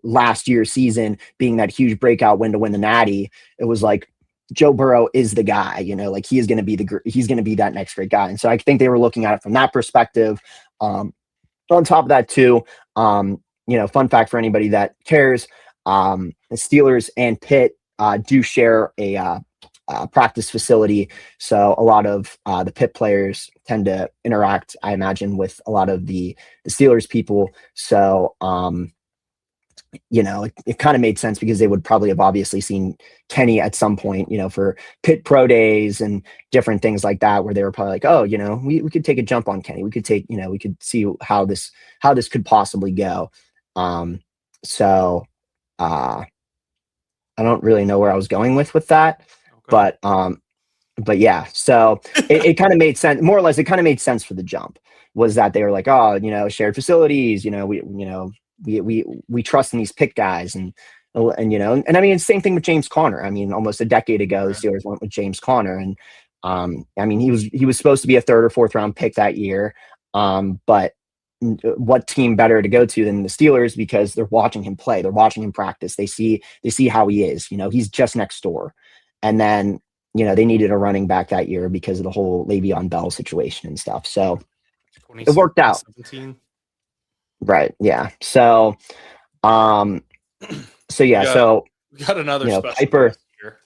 last year's season being that huge breakout win to win the Natty, it was like Joe Burrow is the guy, he is going to be he's going to be that next great guy. And so I think they were looking at it from that perspective. On top of that too, fun fact for anybody that cares, the Steelers and Pitt do share a practice facility. So a lot of the Pitt players tend to interact, I imagine, with a lot of the Steelers people. So, it kind of made sense because they would probably have obviously seen Kenny at some point, for Pitt Pro Days and different things like that, where they were probably like, oh, we could take a jump on Kenny. We could we could see how this could possibly go. So I don't really know where I was going with that. Okay. But yeah, so it kind of made sense, more or less. It kind of made sense for the jump, was that they were like, oh, shared facilities, we trust in these Pitt guys, and I mean, same thing with James Conner. I mean, almost a decade ago, the Steelers went with James Conner, and I mean, he was supposed to be a 3rd or 4th round pick that year. But what team better to go to than the Steelers, because they're watching him play, they're watching him practice, they see how he is. He's just next door. And then they needed a running back that year because of the whole Le'Veon Bell situation and stuff. So it worked out. 17. Right. Yeah. So, yeah. We got another special Piper here.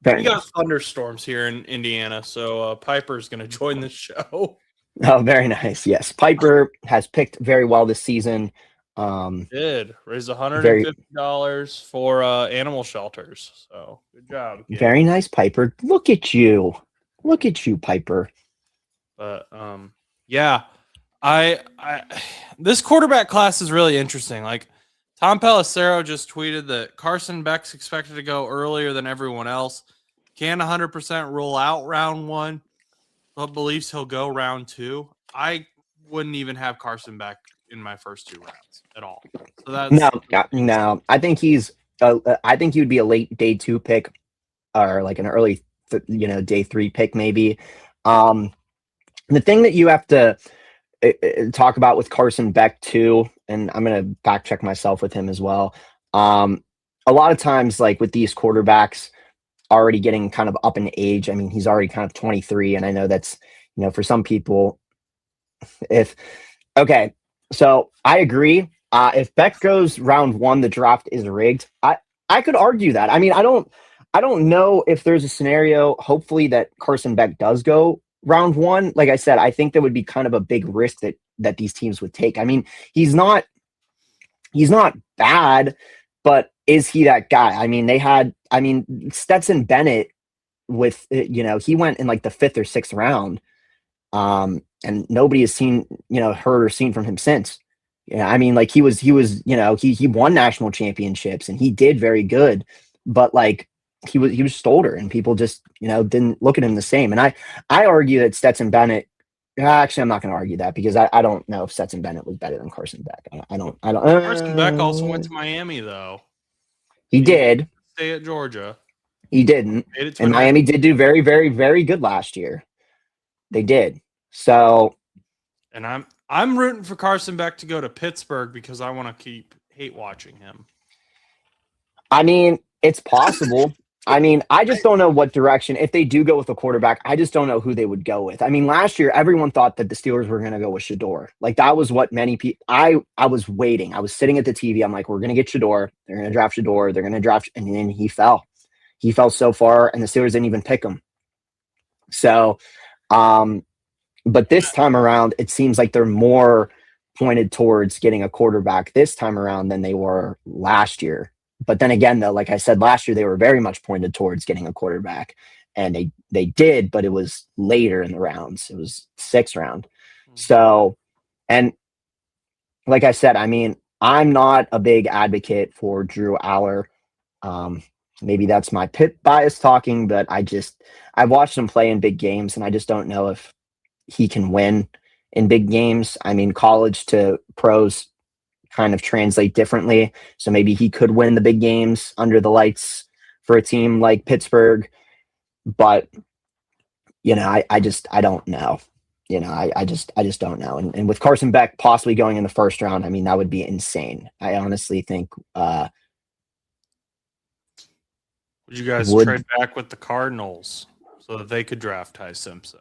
we got thunderstorms here in Indiana, so Piper's going to join the show. Oh, very nice. Yes, Piper has picked very well this season. Did raise $150 for animal shelters. So good job. Kid. Very nice, Piper. Look at you, Piper. But yeah. I this quarterback class is really interesting. Like, Tom Pelissero just tweeted that Carson Beck's expected to go earlier than everyone else. Can't 100% rule out round 1, but believes he'll go round 2. I wouldn't even have Carson Beck in my first 2 rounds at all. So that's no. I think I think he would be a late day 2 pick, or like an early day 3 pick maybe. The thing that you have to talk about with Carson Beck too, and I'm going to fact check myself with him as well. A lot of times, like with these quarterbacks already getting kind of up in age, I mean, he's already kind of 23, and I know that's, for some people, if okay, so I agree. If Beck goes round 1, the draft is rigged. I could argue that. I mean, I don't know if there's a scenario, hopefully, that Carson Beck does go round 1. Like I said, I think that would be kind of a big risk that these teams would take. I mean, he's not bad, but is he that guy? I mean, Stetson Bennett with, he went in like the 5th or 6th round. And nobody has seen, heard or seen from him since. Yeah, I mean, like he he won national championships and he did very good, but like he was just older and people just, didn't look at him the same. And I argue that Stetson Bennett, actually, I'm not going to argue that because I don't know if Stetson Bennett was better than Carson Beck. I don't. Carson Beck also went to Miami though. He did. Stay at Georgia. He didn't. And Miami did do very, very, very good last year. They did. So, and I'm rooting for Carson Beck to go to Pittsburgh because I want to keep hate watching him. I mean, it's possible. I mean, I just don't know what direction. If they do go with a quarterback, I just don't know who they would go with. I mean, last year, everyone thought that the Steelers were going to go with Shador. Like, that was what many people – I was waiting. I was sitting at the TV. I'm like, we're going to get Shador. They're going to draft Shador. They're going to draft – and then he fell. He fell so far, and the Steelers didn't even pick him. So, but this time around, it seems like they're more pointed towards getting a quarterback this time around than they were last year. But then again, though, like I said, last year they were very much pointed towards getting a quarterback, and they did, but it was later in the rounds. It was 6th round. So, and like I said, I mean, I'm not a big advocate for Drew Aller. Maybe that's my Pitt bias talking, but I've watched him play in big games, and I just don't know if he can win in big games. I mean, college to pros kind of translate differently. So maybe he could win the big games under the lights for a team like Pittsburgh. But, I don't know. I just don't know. And with Carson Beck possibly going in the 1st round, I mean, that would be insane. I honestly think would you guys trade back with the Cardinals so that they could draft Ty Simpson?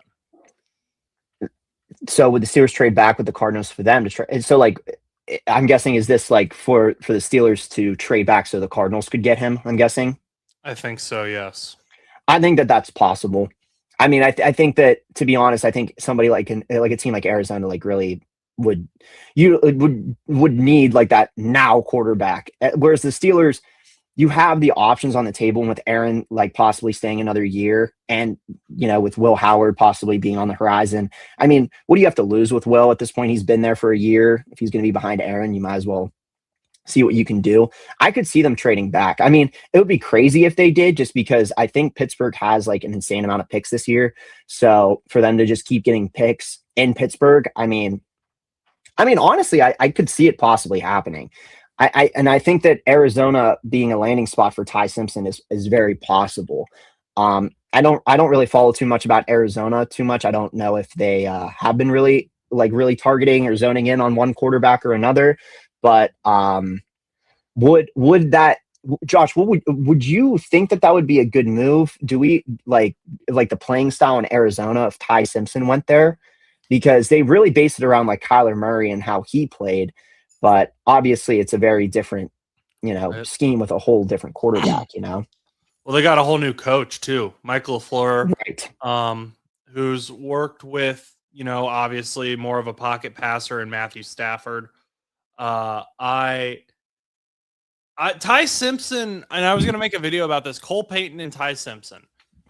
So would the Steelers trade back with the Cardinals for them to trade? So like, I'm guessing, is this like for the Steelers to trade back so the Cardinals could get him? I'm guessing. I think so. Yes. I think that that's possible. I mean, I think that, to be honest, I think somebody like a team like Arizona, like really would need like that now quarterback. Whereas the Steelers, you have the options on the table with Aaron, like possibly staying another year, and, with Will Howard possibly being on the horizon. I mean, what do you have to lose with Will at this point? He's been there for a year. If he's going to be behind Aaron, you might as well see what you can do. I could see them trading back. I mean, it would be crazy if they did, just because I think Pittsburgh has like an insane amount of picks this year. So for them to just keep getting picks in Pittsburgh, I mean, honestly, I could see it possibly happening. I think that Arizona being a landing spot for Ty Simpson is very possible. I don't really follow too much about Arizona too much. I don't know if they have been really targeting or zoning in on one quarterback or another. But would that, Josh? Would you think that would be a good move? Do we like the playing style in Arizona if Ty Simpson went there? Because they really base it around like Kyler Murray and how he played. But obviously, it's a very different, scheme with a whole different quarterback. Well, they got a whole new coach too, Michael LaFleur, right? Who's worked with, obviously more of a pocket passer and Matthew Stafford. Ty Simpson, and I was going to make a video about this. Cole Payton and Ty Simpson.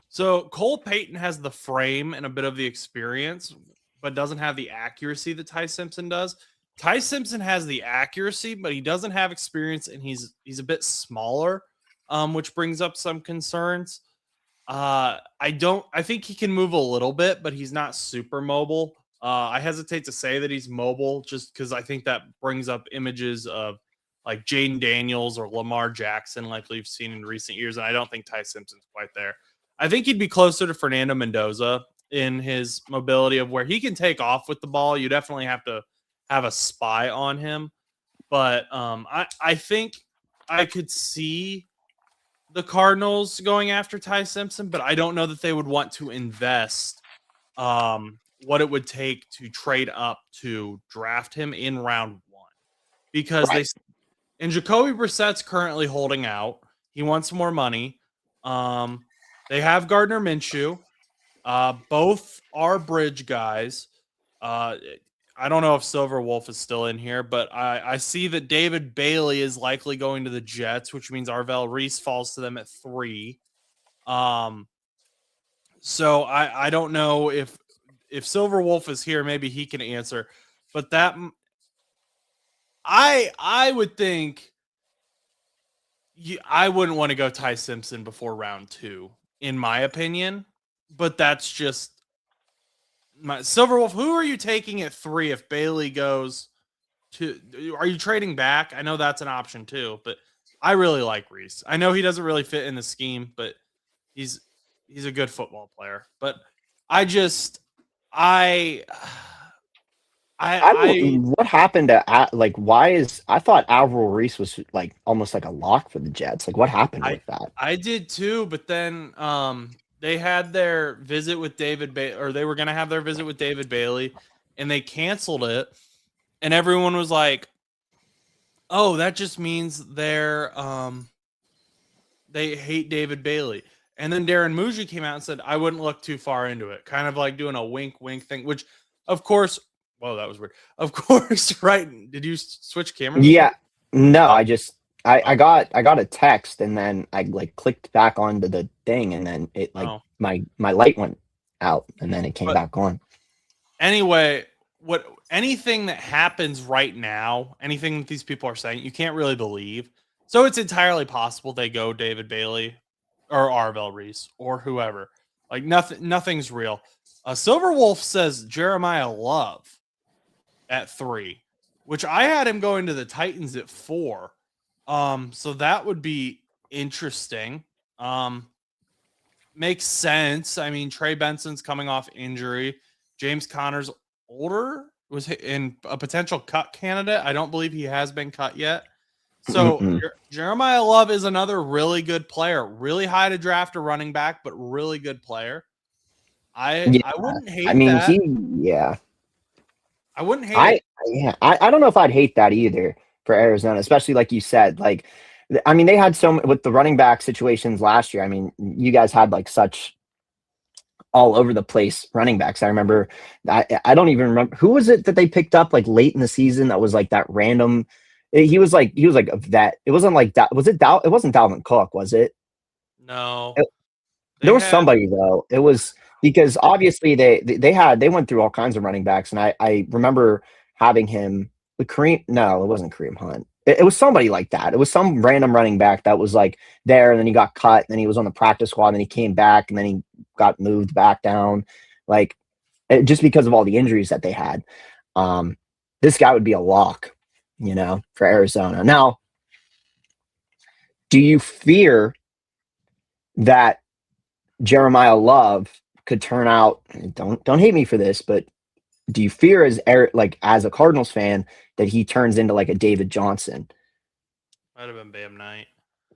So Cole Payton has the frame and a bit of the experience, but doesn't have the accuracy that Ty Simpson does. Ty Simpson has the accuracy, but he doesn't have experience, and he's a bit smaller, which brings up some concerns. I think he can move a little bit, but he's not super mobile. I hesitate to say that he's mobile just because I think that brings up images of like Jaden Daniels or Lamar Jackson, like we've seen in recent years. And I don't think Ty Simpson's quite there. I think he'd be closer to Fernando Mendoza in his mobility of where he can take off with the ball. You definitely have to have a spy on him. But I think I could see the Cardinals going after Ty Simpson, but I don't know that they would want to invest what it would take to trade up to draft him in round 1, because Right. and Jacoby Brissett's currently holding out. He wants more money. They have Gardner Minshew. Both are bridge guys. I don't know if Silver Wolf is still in here, but I see that David Bailey is likely going to the Jets, which means Arvell Reese falls to them at 3. So I don't know if Silver Wolf is here, maybe he can answer. But that I would think I wouldn't want to go Ty Simpson before round 2, in my opinion. But that's just my Silver Wolf. Who are you taking at 3 if Bailey goes to? Are you trading back? I know that's an option too, but I really like Reese. I know he doesn't really fit in the scheme, but he's a good football player. But I what happened to like? Why is I thought Alvaro Reese was like almost like a lock for the Jets? Like, what happened with that? I did too, but then they had their visit with David or they were going to have their visit with David Bailey, and they canceled it, and everyone was like, "Oh, that just means they hate David Bailey." And then Darren Muji came out and said, "I wouldn't look too far into it," kind of like doing a wink, wink thing. Which, of course, whoa, that was weird. Of course, right? Did you switch cameras? Yeah, no, I got a text and then I like clicked back onto the thing and then it like my light went out and then it came back on. Anyway, anything that happens right now, anything that these people are saying, you can't really believe. So it's entirely possible they go David Bailey or Arvell Reese or whoever. Like nothing's real. Silver Wolf says Jeremiah Love at 3, which I had him going to the Titans at 4. So that would be interesting. Makes sense. I mean, Trey Benson's coming off injury. James Conner's older, was in a potential cut candidate. I don't believe he has been cut yet. So Jeremiah Love is another really good player, really high to draft a running back, but really good player. I wouldn't hate that. I wouldn't hate it. Yeah, I don't know if I'd hate that either for Arizona, especially like you said. Like, I mean, they had with the running back situations last year. I mean, you guys had like such all over the place running backs. I remember, I don't even remember who was it that they picked up like late in the season that was like that random. He was like a vet. It wasn't like that. Was it It wasn't Dalvin Cook, was it? No. There was somebody though. It was because obviously they went through all kinds of running backs, and I remember having him with Kareem. No, it wasn't Kareem Hunt. It was somebody like that. It was some random running back that was like there, and then he got cut, and then he was on the practice squad, and then he came back, and then he got moved back down, like just because of all the injuries that they had. This guy would be a lock, for Arizona. Now, do you fear that Jeremiah Love could turn out? Don't hate me for this, but do you fear as a Cardinals fan that he turns into like a David Johnson? Might have been Bam Knight.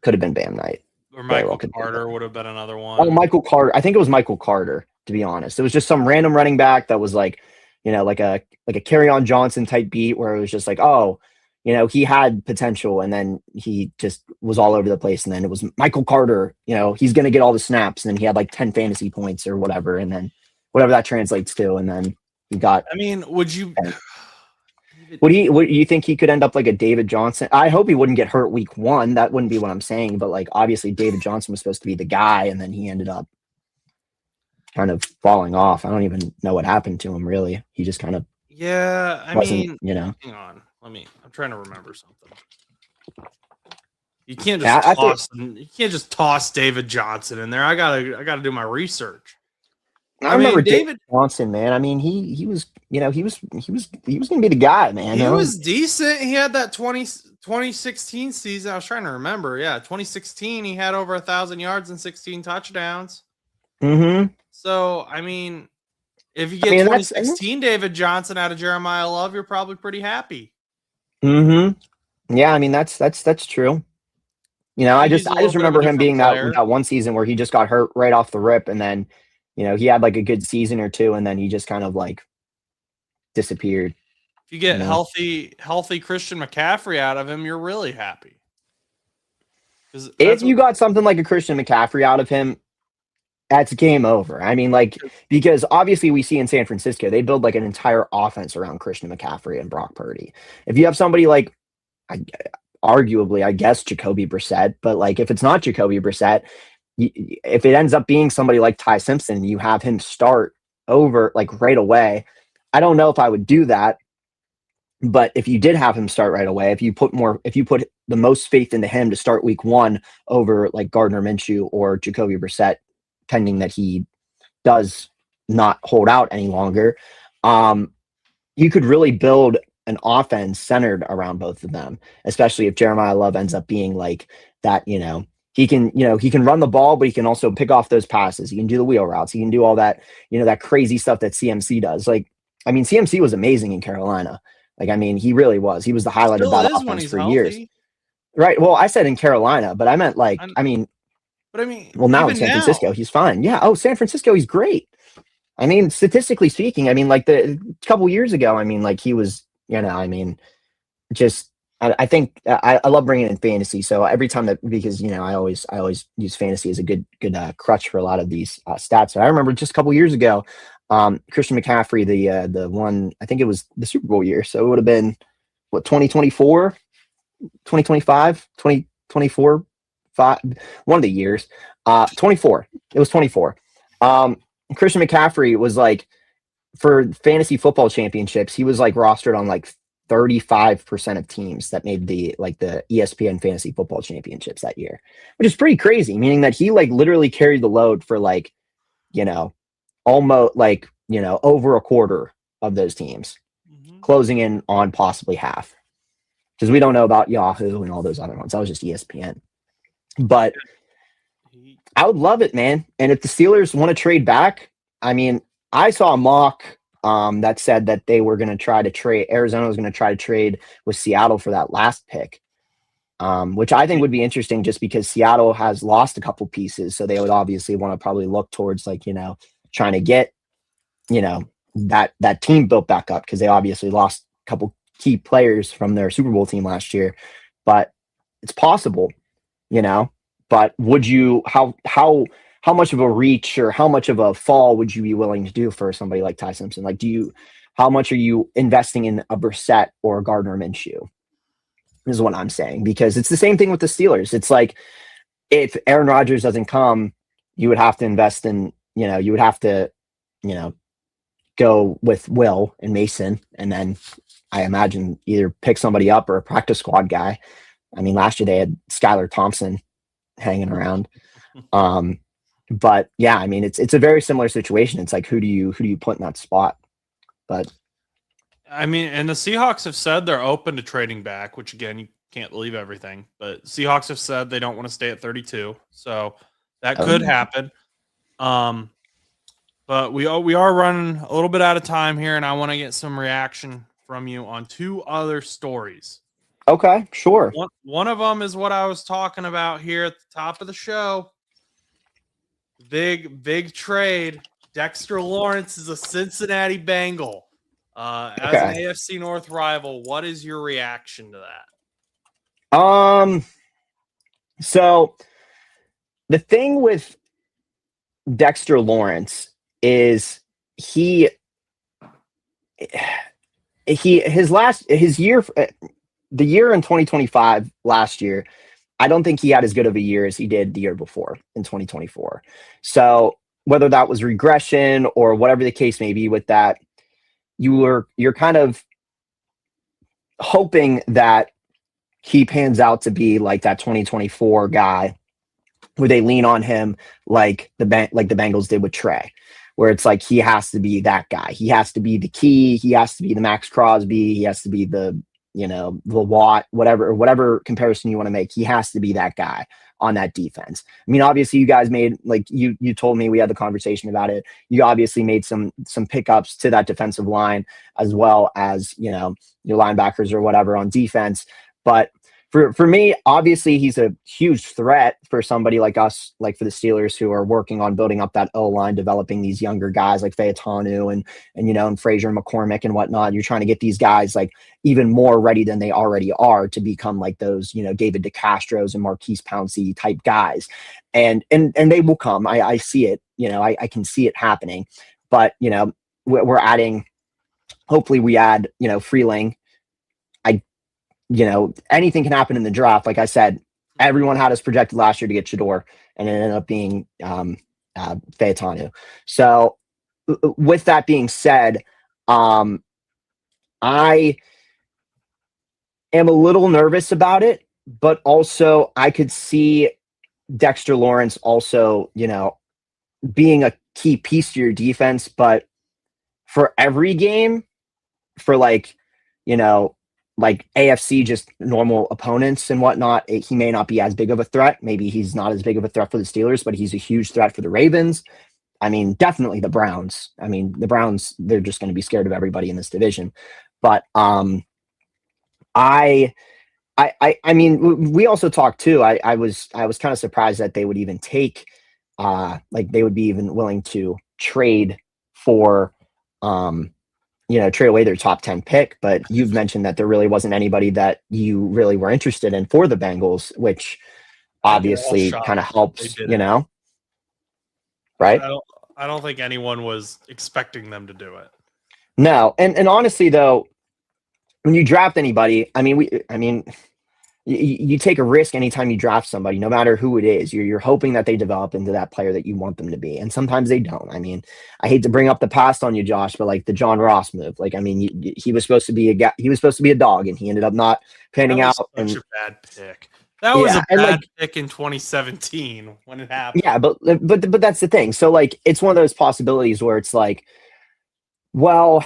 Could have been Bam Knight. Or Michael Carter would have been another one. Oh, Michael Carter. I think it was Michael Carter, to be honest. It was just some random running back that was like, like a Kerryon Johnson type beat where it was just like, oh, he had potential and then he just was all over the place. And then it was Michael Carter, he's going to get all the snaps. And then he had like 10 fantasy points or whatever. And then whatever that translates to. And then he got. I mean, would you think he could end up like a David Johnson? I hope he wouldn't get hurt week 1. That wouldn't be what I'm saying. But like, obviously David Johnson was supposed to be the guy. And then he ended up kind of falling off. I don't even know what happened to him really. He just kind of. Yeah. I mean, hang on. I'm trying to remember something. You can't just you can't just toss David Johnson in there. I gotta do my research. I remember David Johnson, man. I mean, he was gonna be the guy, man. He was decent. He had that 2016 season. I was trying to remember. Yeah, 2016. He had over 1,000 yards and 16 touchdowns. So I mean, if you get 2016 David Johnson out of Jeremiah Love, you're probably pretty happy. Yeah, I mean that's true. You know, I I think just he's a I little just bit of a remember him different being that player. that one season where he just got hurt right off the rip, and then he had like a good season or two, and then he just kind of like disappeared. If you You get know, healthy Christian McCaffrey out of him, you're really happy. Because if that's you what got something like a Christian McCaffrey out of him, that's game over. I mean, like, because obviously we see in San Francisco, they build like an entire offense around Christian McCaffrey and Brock Purdy. If you have somebody like, I, arguably, I guess, Jacoby Brissett, but like, if it's not Jacoby Brissett, if it ends up being somebody like Ty Simpson, you have him start over like right away. I don't know if I would do that, but if you did have him start right away, if you put the most faith into him to start week one over like Gardner Minshew or Jacoby Brissett, pending that he does not hold out any longer, um, you could really build an offense centered around both of them, especially if Jeremiah Love ends up being like that, he can run the ball, but he can also pick off those passes. He can do the wheel routes. He can do all that, that crazy stuff that CMC does. Like, I mean, CMC was amazing in Carolina. Like, I mean, he really was. He was the he highlight of still that is when offense he's for years. healthy. Right. Well, I said in Carolina, but I meant like, I'm, I mean, but I mean, well, now in even San now, Francisco, he's fine. Yeah. Oh, San Francisco, he's great. I mean, statistically speaking, I mean, like the couple years ago, I mean, like he was, I mean, just I think I love bringing in fantasy. So every time that because I always use fantasy as a good crutch for a lot of these stats. So I remember just a couple years ago, Christian McCaffrey, the one I think it was the Super Bowl year. So it would have been what 2024, 2025, 2024, one of the years. 24. It was 24. Christian McCaffrey was like for fantasy football championships, he was like rostered on like 35% of teams that made the ESPN fantasy football championships that year, which is pretty crazy, meaning that he like literally carried the load for like, you know, almost like, over a quarter of those teams, mhm. closing in on possibly half. Because we don't know about Yahoo and all those other ones. That was just ESPN. But he I would love it, man. And if the Steelers want to trade back, I mean, I saw a mock that said that they were going to try to trade. Arizona was going to try to trade with Seattle for that last pick, which I think would be interesting just because Seattle has lost a couple pieces. So they would obviously want to probably look towards like, trying to get, that team built back up because they obviously lost a couple key players from their Super Bowl team last year. But it's possible, you know. But would you how much of a reach or how much of a fall would you be willing to do for somebody like Ty Simpson? Like, how much are you investing in a Brissett or a Gardner Minshew? Is what I'm saying because it's the same thing with the Steelers. It's like if Aaron Rodgers doesn't come, you would have to invest in you would have to you know go with Will and Mason, and then I imagine either pick somebody up or a practice squad guy. I mean, last year they had Skylar Thompson hanging around. Um, but yeah, I mean, it's a very similar situation. It's like who do you put in that spot? But I mean, and the Seahawks have said they're open to trading back, which again, you can't believe everything, but Seahawks have said they don't want to stay at 32, so that could happen. Um, but we are running a little bit out of time here, and I want to get some reaction from you on two other stories. okay, sure. One of them is what I was talking about here at the top of the show. Big trade. Dexter Lawrence is a Cincinnati Bengal. As an Okay. AFC North rival, what is your reaction to that? So the thing with Dexter Lawrence is he his year the year in 2025 last year, I don't think he had as good of a year as he did the year before in 2024. So whether that was regression or whatever the case may be with that, you're kind of hoping that he pans out to be like that 2024 guy where they lean on him like the Bengals did with Trey, where it's like he has to be that guy. He has to be the key. He has to be the Max Crosby. He has to be the the Watt, whatever comparison you want to make. He has to be that guy on that defense. I mean, obviously, you guys made like you told me we had the conversation about it. You obviously made some pickups to that defensive line as well as your linebackers or whatever on defense. But for me, obviously, he's a huge threat for somebody like us, like for the Steelers, who are working on building up that O line, developing these younger guys like Faetanu and Frazier and McCormick and whatnot. You're trying to get these guys like even more ready than they already are to become like those, David DeCastros and Marquise Pouncey type guys, and they will come. I see it. I can see it happening, but we're adding. Hopefully, we add Freeling. Anything can happen in the draft. Like I said, everyone had us projected last year to get Shador, and it ended up being Faetanu. So with that being said, I am a little nervous about it, but also I could see Dexter Lawrence also, being a key piece to your defense, but for every game, for like AFC, just normal opponents and whatnot, he may not be as big of a threat. Maybe he's not as big of a threat for the Steelers, but he's a huge threat for the Ravens. I mean, definitely the Browns. I mean, the Browns, they're just going to be scared of everybody in this division. But I mean, we also talked too. I was kind of surprised that they would even take, they would be even willing to trade for, trade away their top 10 pick. But you've mentioned that there really wasn't anybody that you really were interested in for the Bengals, which obviously kind of helps, right? I don't think anyone was expecting them to do it. No, and honestly though, when you draft anybody, you take a risk anytime you draft somebody, no matter who it is. You're hoping that they develop into that player that you want them to be, and sometimes they don't. I mean, I hate to bring up the past on you, Josh, but like the John Ross move, he was supposed to be a guy, he was supposed to be a dog, and he ended up not panning out. Such a bad pick. That was a bad pick in 2017 when it happened. Yeah, but that's the thing. So like, it's one of those possibilities where it's like, well,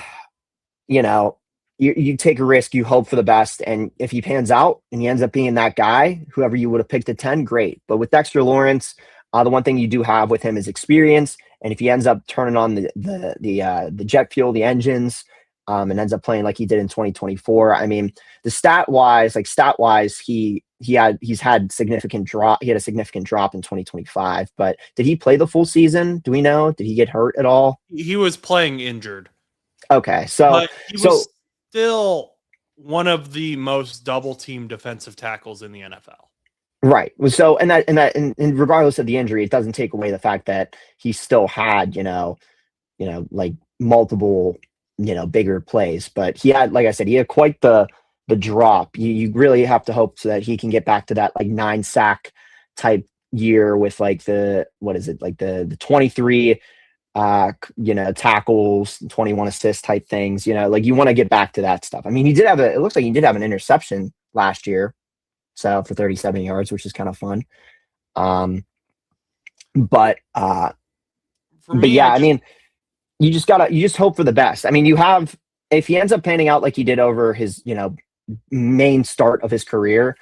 you take a risk, you hope for the best, and if he pans out and he ends up being that guy, whoever you would have picked at 10, great. But with Dexter Lawrence, the one thing you do have with him is experience, and if he ends up turning on the jet fuel, the engines, and ends up playing like he did in 2024, I mean, the stat wise, he's had significant drop. He had a significant drop in 2025, but did he play the full season? Do we know? Did he get hurt at all? He was playing injured. Okay, so he was still one of the most double team defensive tackles in the NFL. Right. So, and regardless of the injury, it doesn't take away the fact that he still had, like multiple, bigger plays. But he had, like I said, he had quite the drop. You really have to hope so that he can get back to that like 9 sack type year with like the 23 tackles, 21 assist type things, like you want to get back to that stuff. I mean, it looks like he did have an interception last year, so for 37 yards, which is kind of fun. But yeah, I mean, you just hope for the best. I mean, if he ends up panning out like he did over his, main start of his career,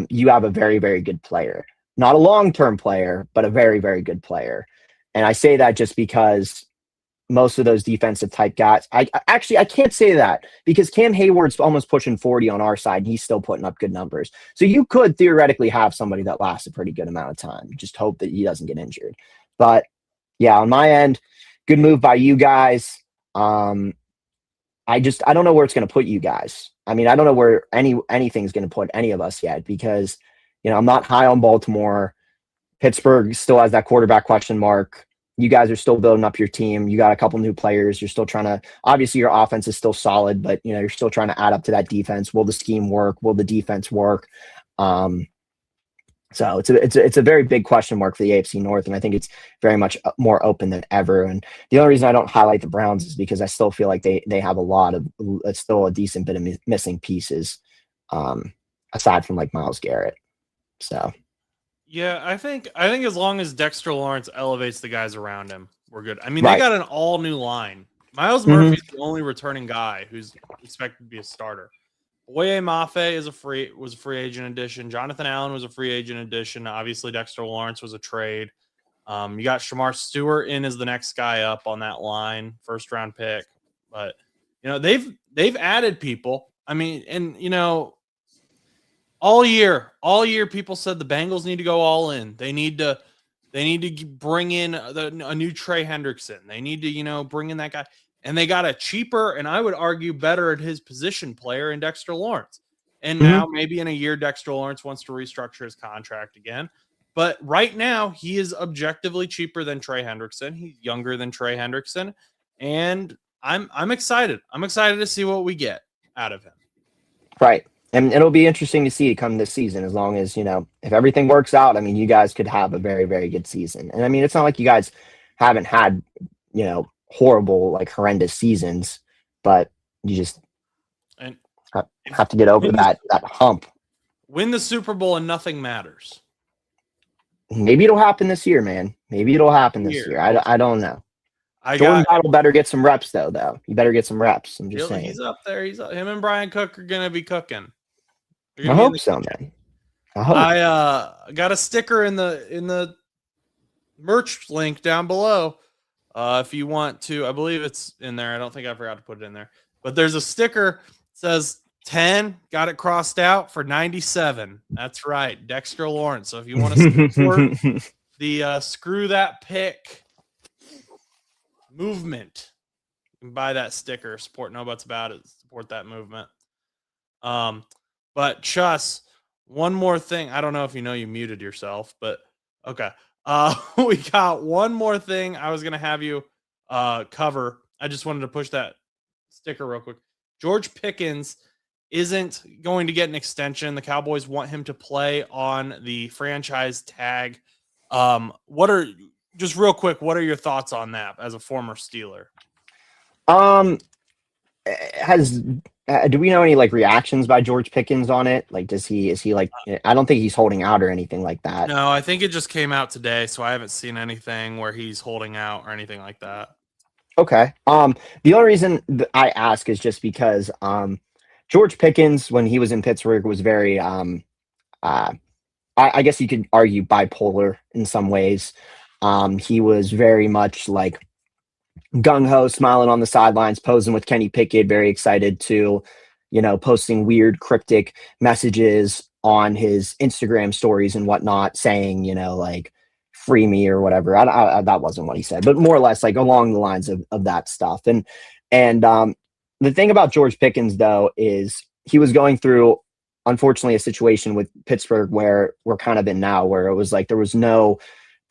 you have a very, very good player, not a long-term player, but a very, very good player. And I say that just because most of those defensive type guys, I can't say that because Cam Hayward's almost pushing 40 on our side, and he's still putting up good numbers. So you could theoretically have somebody that lasts a pretty good amount of time. Just hope that he doesn't get injured. But yeah, on my end, good move by you guys. I don't know where it's going to put you guys. I mean, I don't know where anything's going to put any of us yet because, I'm not high on Baltimore. Pittsburgh still has that quarterback question mark. You guys are still building up your team. You got a couple new players. You're still trying to, obviously your offense is still solid, but you're still trying to add up to that defense. Will the scheme work? Will the defense work? So it's a very big question mark for the AFC North, and I think it's very much more open than ever. And the only reason I don't highlight the Browns is because I still feel like they have still a decent bit of missing pieces, aside from like Myles Garrett. So. Yeah, I think as long as Dexter Lawrence elevates the guys around him, we're good. I mean, They got an all new line. Miles Murphy's the only returning guy who's expected to be a starter. Boye Mafe was a free agent addition. Jonathan Allen was a free agent addition. Obviously, Dexter Lawrence was a trade. You got Shamar Stewart in as the next guy up on that line, first round pick. But they've added people. I mean, and All year, people said the Bengals need to go all in. They need to bring in a new Trey Hendrickson. They need to, bring in that guy. And they got a cheaper, and I would argue better at his position player in Dexter Lawrence. And now maybe in a year, Dexter Lawrence wants to restructure his contract again. But right now, he is objectively cheaper than Trey Hendrickson. He's younger than Trey Hendrickson. And I'm excited. I'm excited to see what we get out of him. Right. And it'll be interesting to see come this season, as long as, if everything works out. I mean, you guys could have a very, very good season. And I mean, it's not like you guys haven't had, horrible, like horrendous seasons, but you just have to get over that hump. Win the Super Bowl and nothing matters. Maybe it'll happen this year, man. Maybe it'll happen this year. I don't know. Jordan Battle better get some reps, though. You better get some reps. I'm just saying. He's up there. Him and Brian Cook are going to be cooking. I hope so, man. I got a sticker in the merch link down below. If you want to, I believe it's in there. I don't think I forgot to put it in there. But there's a sticker that says 10, got it crossed out for 97. That's right, Dexter Lawrence. So if you want to support the Screw That Pick movement, you can buy that sticker. Support No Buts About It. Support that movement. But Chus, one more thing. I don't know if you muted yourself, but okay. We got one more thing I was going to have you cover. I just wanted to push that sticker real quick. George Pickens isn't going to get an extension. The Cowboys want him to play on the franchise tag. Just real quick, what are your thoughts on that as a former Steeler? Do we know any reactions by George Pickens on it? Is he I don't think he's holding out or anything like that. No, I think it just came out today, so I haven't seen anything where he's holding out or anything like that. Okay. The only reason that I ask is just because George Pickens, when he was in Pittsburgh, was very I guess you could argue bipolar in some ways. He was very much gung-ho, smiling on the sidelines, posing with Kenny Pickett, very excited to, posting weird cryptic messages on his Instagram stories and whatnot, saying, free me or whatever. That wasn't what he said, but more or less along the lines of that stuff. And the thing about George Pickens, though, is he was going through, unfortunately, a situation with Pittsburgh where we're kind of in now, where it was there was no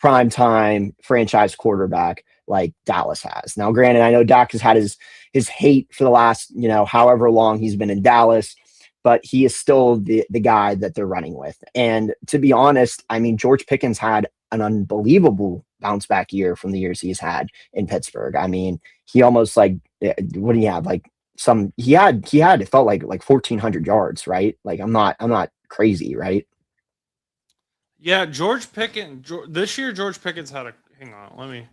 primetime franchise quarterback like Dallas has. Now, granted, I know Dak has had his hate for the last, however long he's been in Dallas, but he is still the guy that they're running with. And to be honest, I mean, George Pickens had an unbelievable bounce back year from the years he's had in Pittsburgh. I mean, he almost what do you have? He had, it felt like 1,400 yards, right? I'm not crazy, right? Yeah, George Pickens, this year, George Pickens had hang on, let me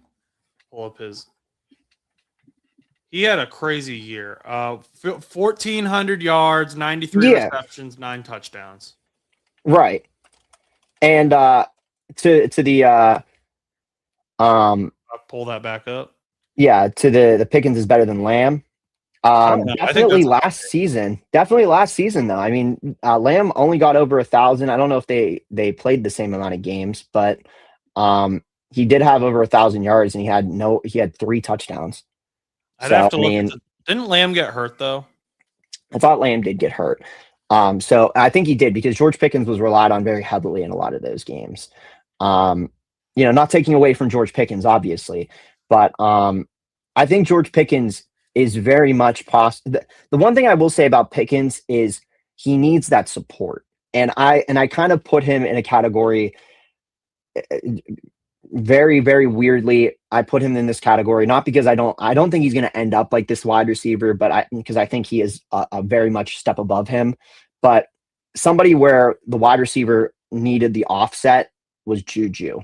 pull up he had a crazy year. 1,400 yards, 93 receptions, 9 touchdowns. Right. And to the I'll pull that back up. Yeah, to the Pickens is better than Lamb. Definitely last season, though. I mean, Lamb only got over 1,000. I don't know if they played the same amount of games, but he did have over 1,000 yards, and he had 3 touchdowns. I'd have to look. Didn't Lamb get hurt though? I thought Lamb did get hurt. So I think he did, because George Pickens was relied on very heavily in a lot of those games. Not taking away from George Pickens, obviously, but I think George Pickens is very much possible. The one thing I will say about Pickens is he needs that support. And I kind of put him in a category very, very weirdly. I put him in this category, not because I don't think he's going to end up like this wide receiver, but because I think he is a very much step above him. But somebody where the wide receiver needed the offset was Juju.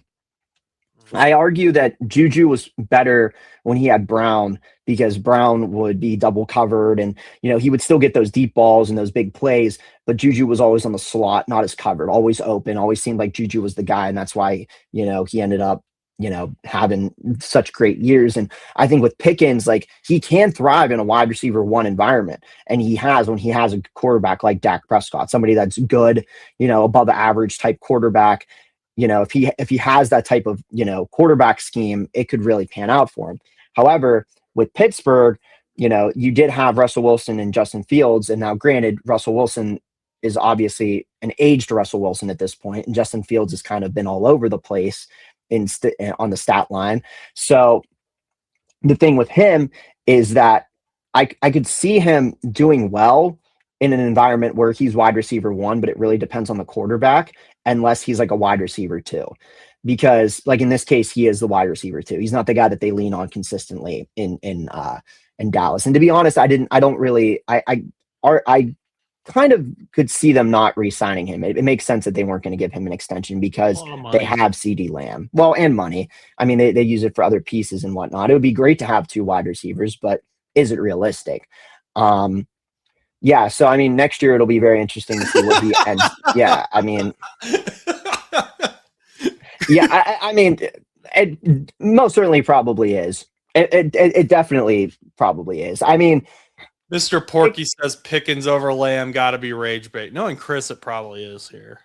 I argue that Juju was better when he had Brown, because Brown would be double covered and, he would still get those deep balls and those big plays, but Juju was always on the slot, not as covered, always open, always seemed like Juju was the guy. And that's why, he ended up having such great years. And I think with Pickens, like, he can thrive in a wide receiver one environment. And he has, when he has a quarterback like Dak Prescott, somebody that's good, above average type quarterback. If he has that type of, quarterback scheme, it could really pan out for him. However, with Pittsburgh, you did have Russell Wilson and Justin Fields. And now, granted, Russell Wilson is obviously an aged Russell Wilson at this point, and Justin Fields has kind of been all over the place on the stat line. So the thing with him is that I could see him doing well in an environment where he's wide receiver one, but it really depends on the quarterback, unless he's like a wide receiver two. Because, like, in this case, he is the wide receiver two. He's not the guy that they lean on consistently in Dallas. And to be honest, I kind of could see them not re-signing him. It makes sense that they weren't going to give him an extension because they have CeeDee Lamb. Well, and money. I mean, they use it for other pieces and whatnot. It would be great to have two wide receivers, but is it realistic? Yeah, so I mean, next year it'll be very interesting to see what he ends. Yeah, I mean, yeah, I mean, it most certainly probably is. It definitely probably is. I mean, Mr. Porky says Pickens over Lamb got to be rage bait. Knowing Chris, it probably is here.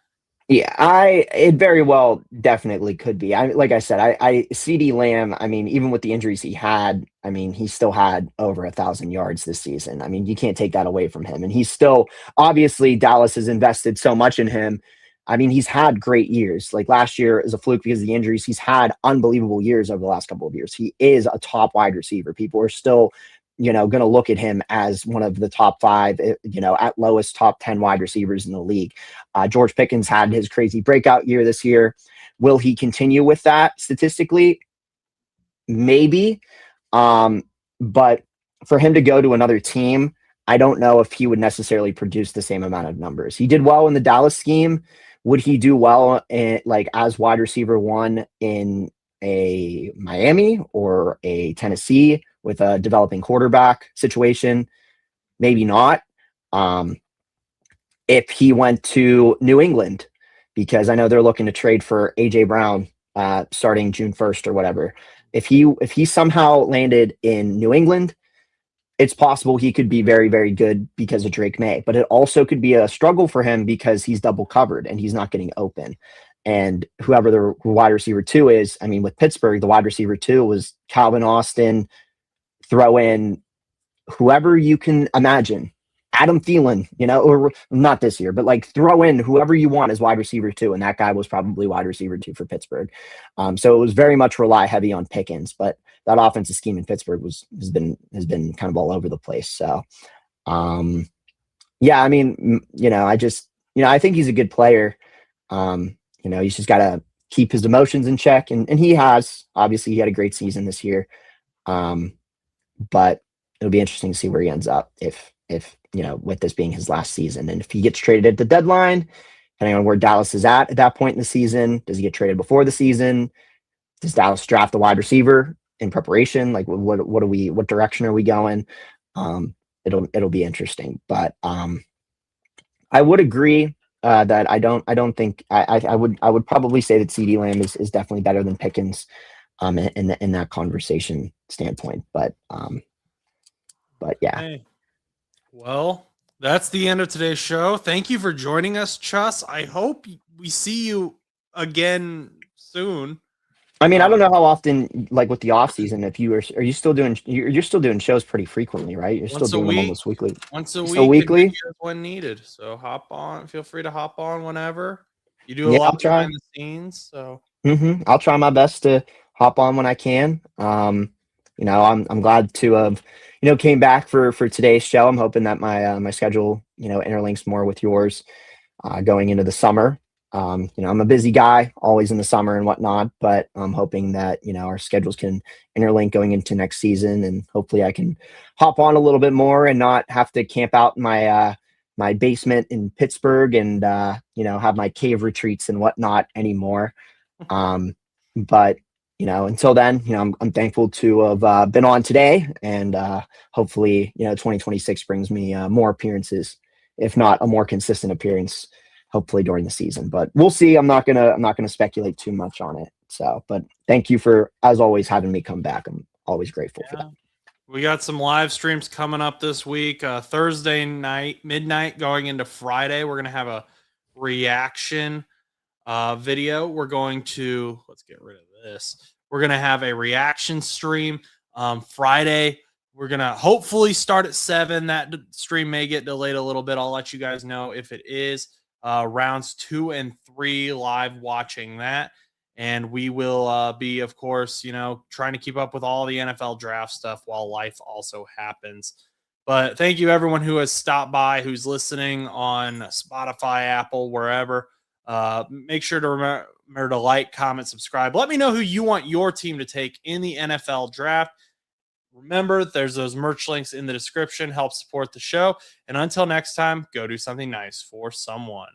Yeah, it very well definitely could be. Like I said, CeeDee Lamb, I mean, even with the injuries he had, I mean, he still had over 1,000 yards this season. I mean, you can't take that away from him. And he's still, obviously, Dallas has invested so much in him. I mean, he's had great years. Like last year is a fluke because of the injuries. He's had unbelievable years over the last couple of years. He is a top wide receiver. People are still going to look at him as one of the top five, at lowest top 10 wide receivers in the league. George Pickens had his crazy breakout year this year. Will he continue with that statistically? Maybe. But for him to go to another team, I don't know if he would necessarily produce the same amount of numbers. He did well in the Dallas scheme. Would he do well as wide receiver one in a Miami or a Tennessee with a developing quarterback situation? Maybe not. If he went to New England, because I know they're looking to trade for AJ Brown starting June 1st or whatever. If he somehow landed in New England, it's possible he could be very, very good because of Drake May, but it also could be a struggle for him because he's double covered and he's not getting open. And whoever the wide receiver two is, I mean, with Pittsburgh, the wide receiver two was Calvin Austin. Throw in whoever you can imagine, Adam Thielen, or not this year, but like throw in whoever you want as wide receiver two. And that guy was probably wide receiver two for Pittsburgh. So it was very much rely heavy on Pickens, but that offensive scheme in Pittsburgh has been kind of all over the place. So, yeah, I mean, I think he's a good player. He's just got to keep his emotions in check. And he has, obviously he had a great season this year. But it'll be interesting to see where he ends up if with this being his last season. And if he gets traded at the deadline, depending on where Dallas is at that point in the season, does he get traded before the season? Does Dallas draft a wide receiver in preparation? Like what direction are we going? It'll be interesting, but I would agree that I don't think I would probably say that CeeDee Lamb is definitely better than Pickens in that conversation standpoint, but yeah. Hey. Well, that's the end of today's show. Thank you for joining us, Chus. I hope we see you again soon. I mean, I don't know how often, like with the off season, if you're still doing shows pretty frequently, right? You're still doing them almost weekly. Once a week. Still weekly when needed. So hop on. Feel free to hop on whenever. You do a lot behind the scenes. So I'll try my best to hop on when I can. I'm glad to have came back for today's show. I'm hoping that my schedule interlinks more with yours going into the summer. I'm a busy guy always in the summer and whatnot, but I'm hoping that our schedules can interlink going into next season, and hopefully I can hop on a little bit more and not have to camp out in my basement in Pittsburgh and have my cave retreats and whatnot anymore. But until then, I'm thankful to have been on today, and hopefully 2026 brings me more appearances, if not a more consistent appearance, hopefully during the season. But we'll see. I'm not gonna speculate too much on it. So, but thank you for, as always, having me come back. I'm always grateful for that. We got some live streams coming up this week. Thursday night, midnight, going into Friday. We're going to have a reaction video. We're going to, let's get rid of this. We're going to have a reaction stream Friday. We're going to hopefully start at 7. That stream may get delayed a little bit. I'll let you guys know if it is. Rounds 2 and 3 live watching that. And we will be, of course, trying to keep up with all the NFL draft stuff while life also happens. But thank you, everyone who has stopped by, who's listening on Spotify, Apple, wherever. Make sure to remember to like, comment, subscribe. Let me know who you want your team to take in the NFL draft. Remember, there's those merch links in the description. Help support the show. And until next time, go do something nice for someone.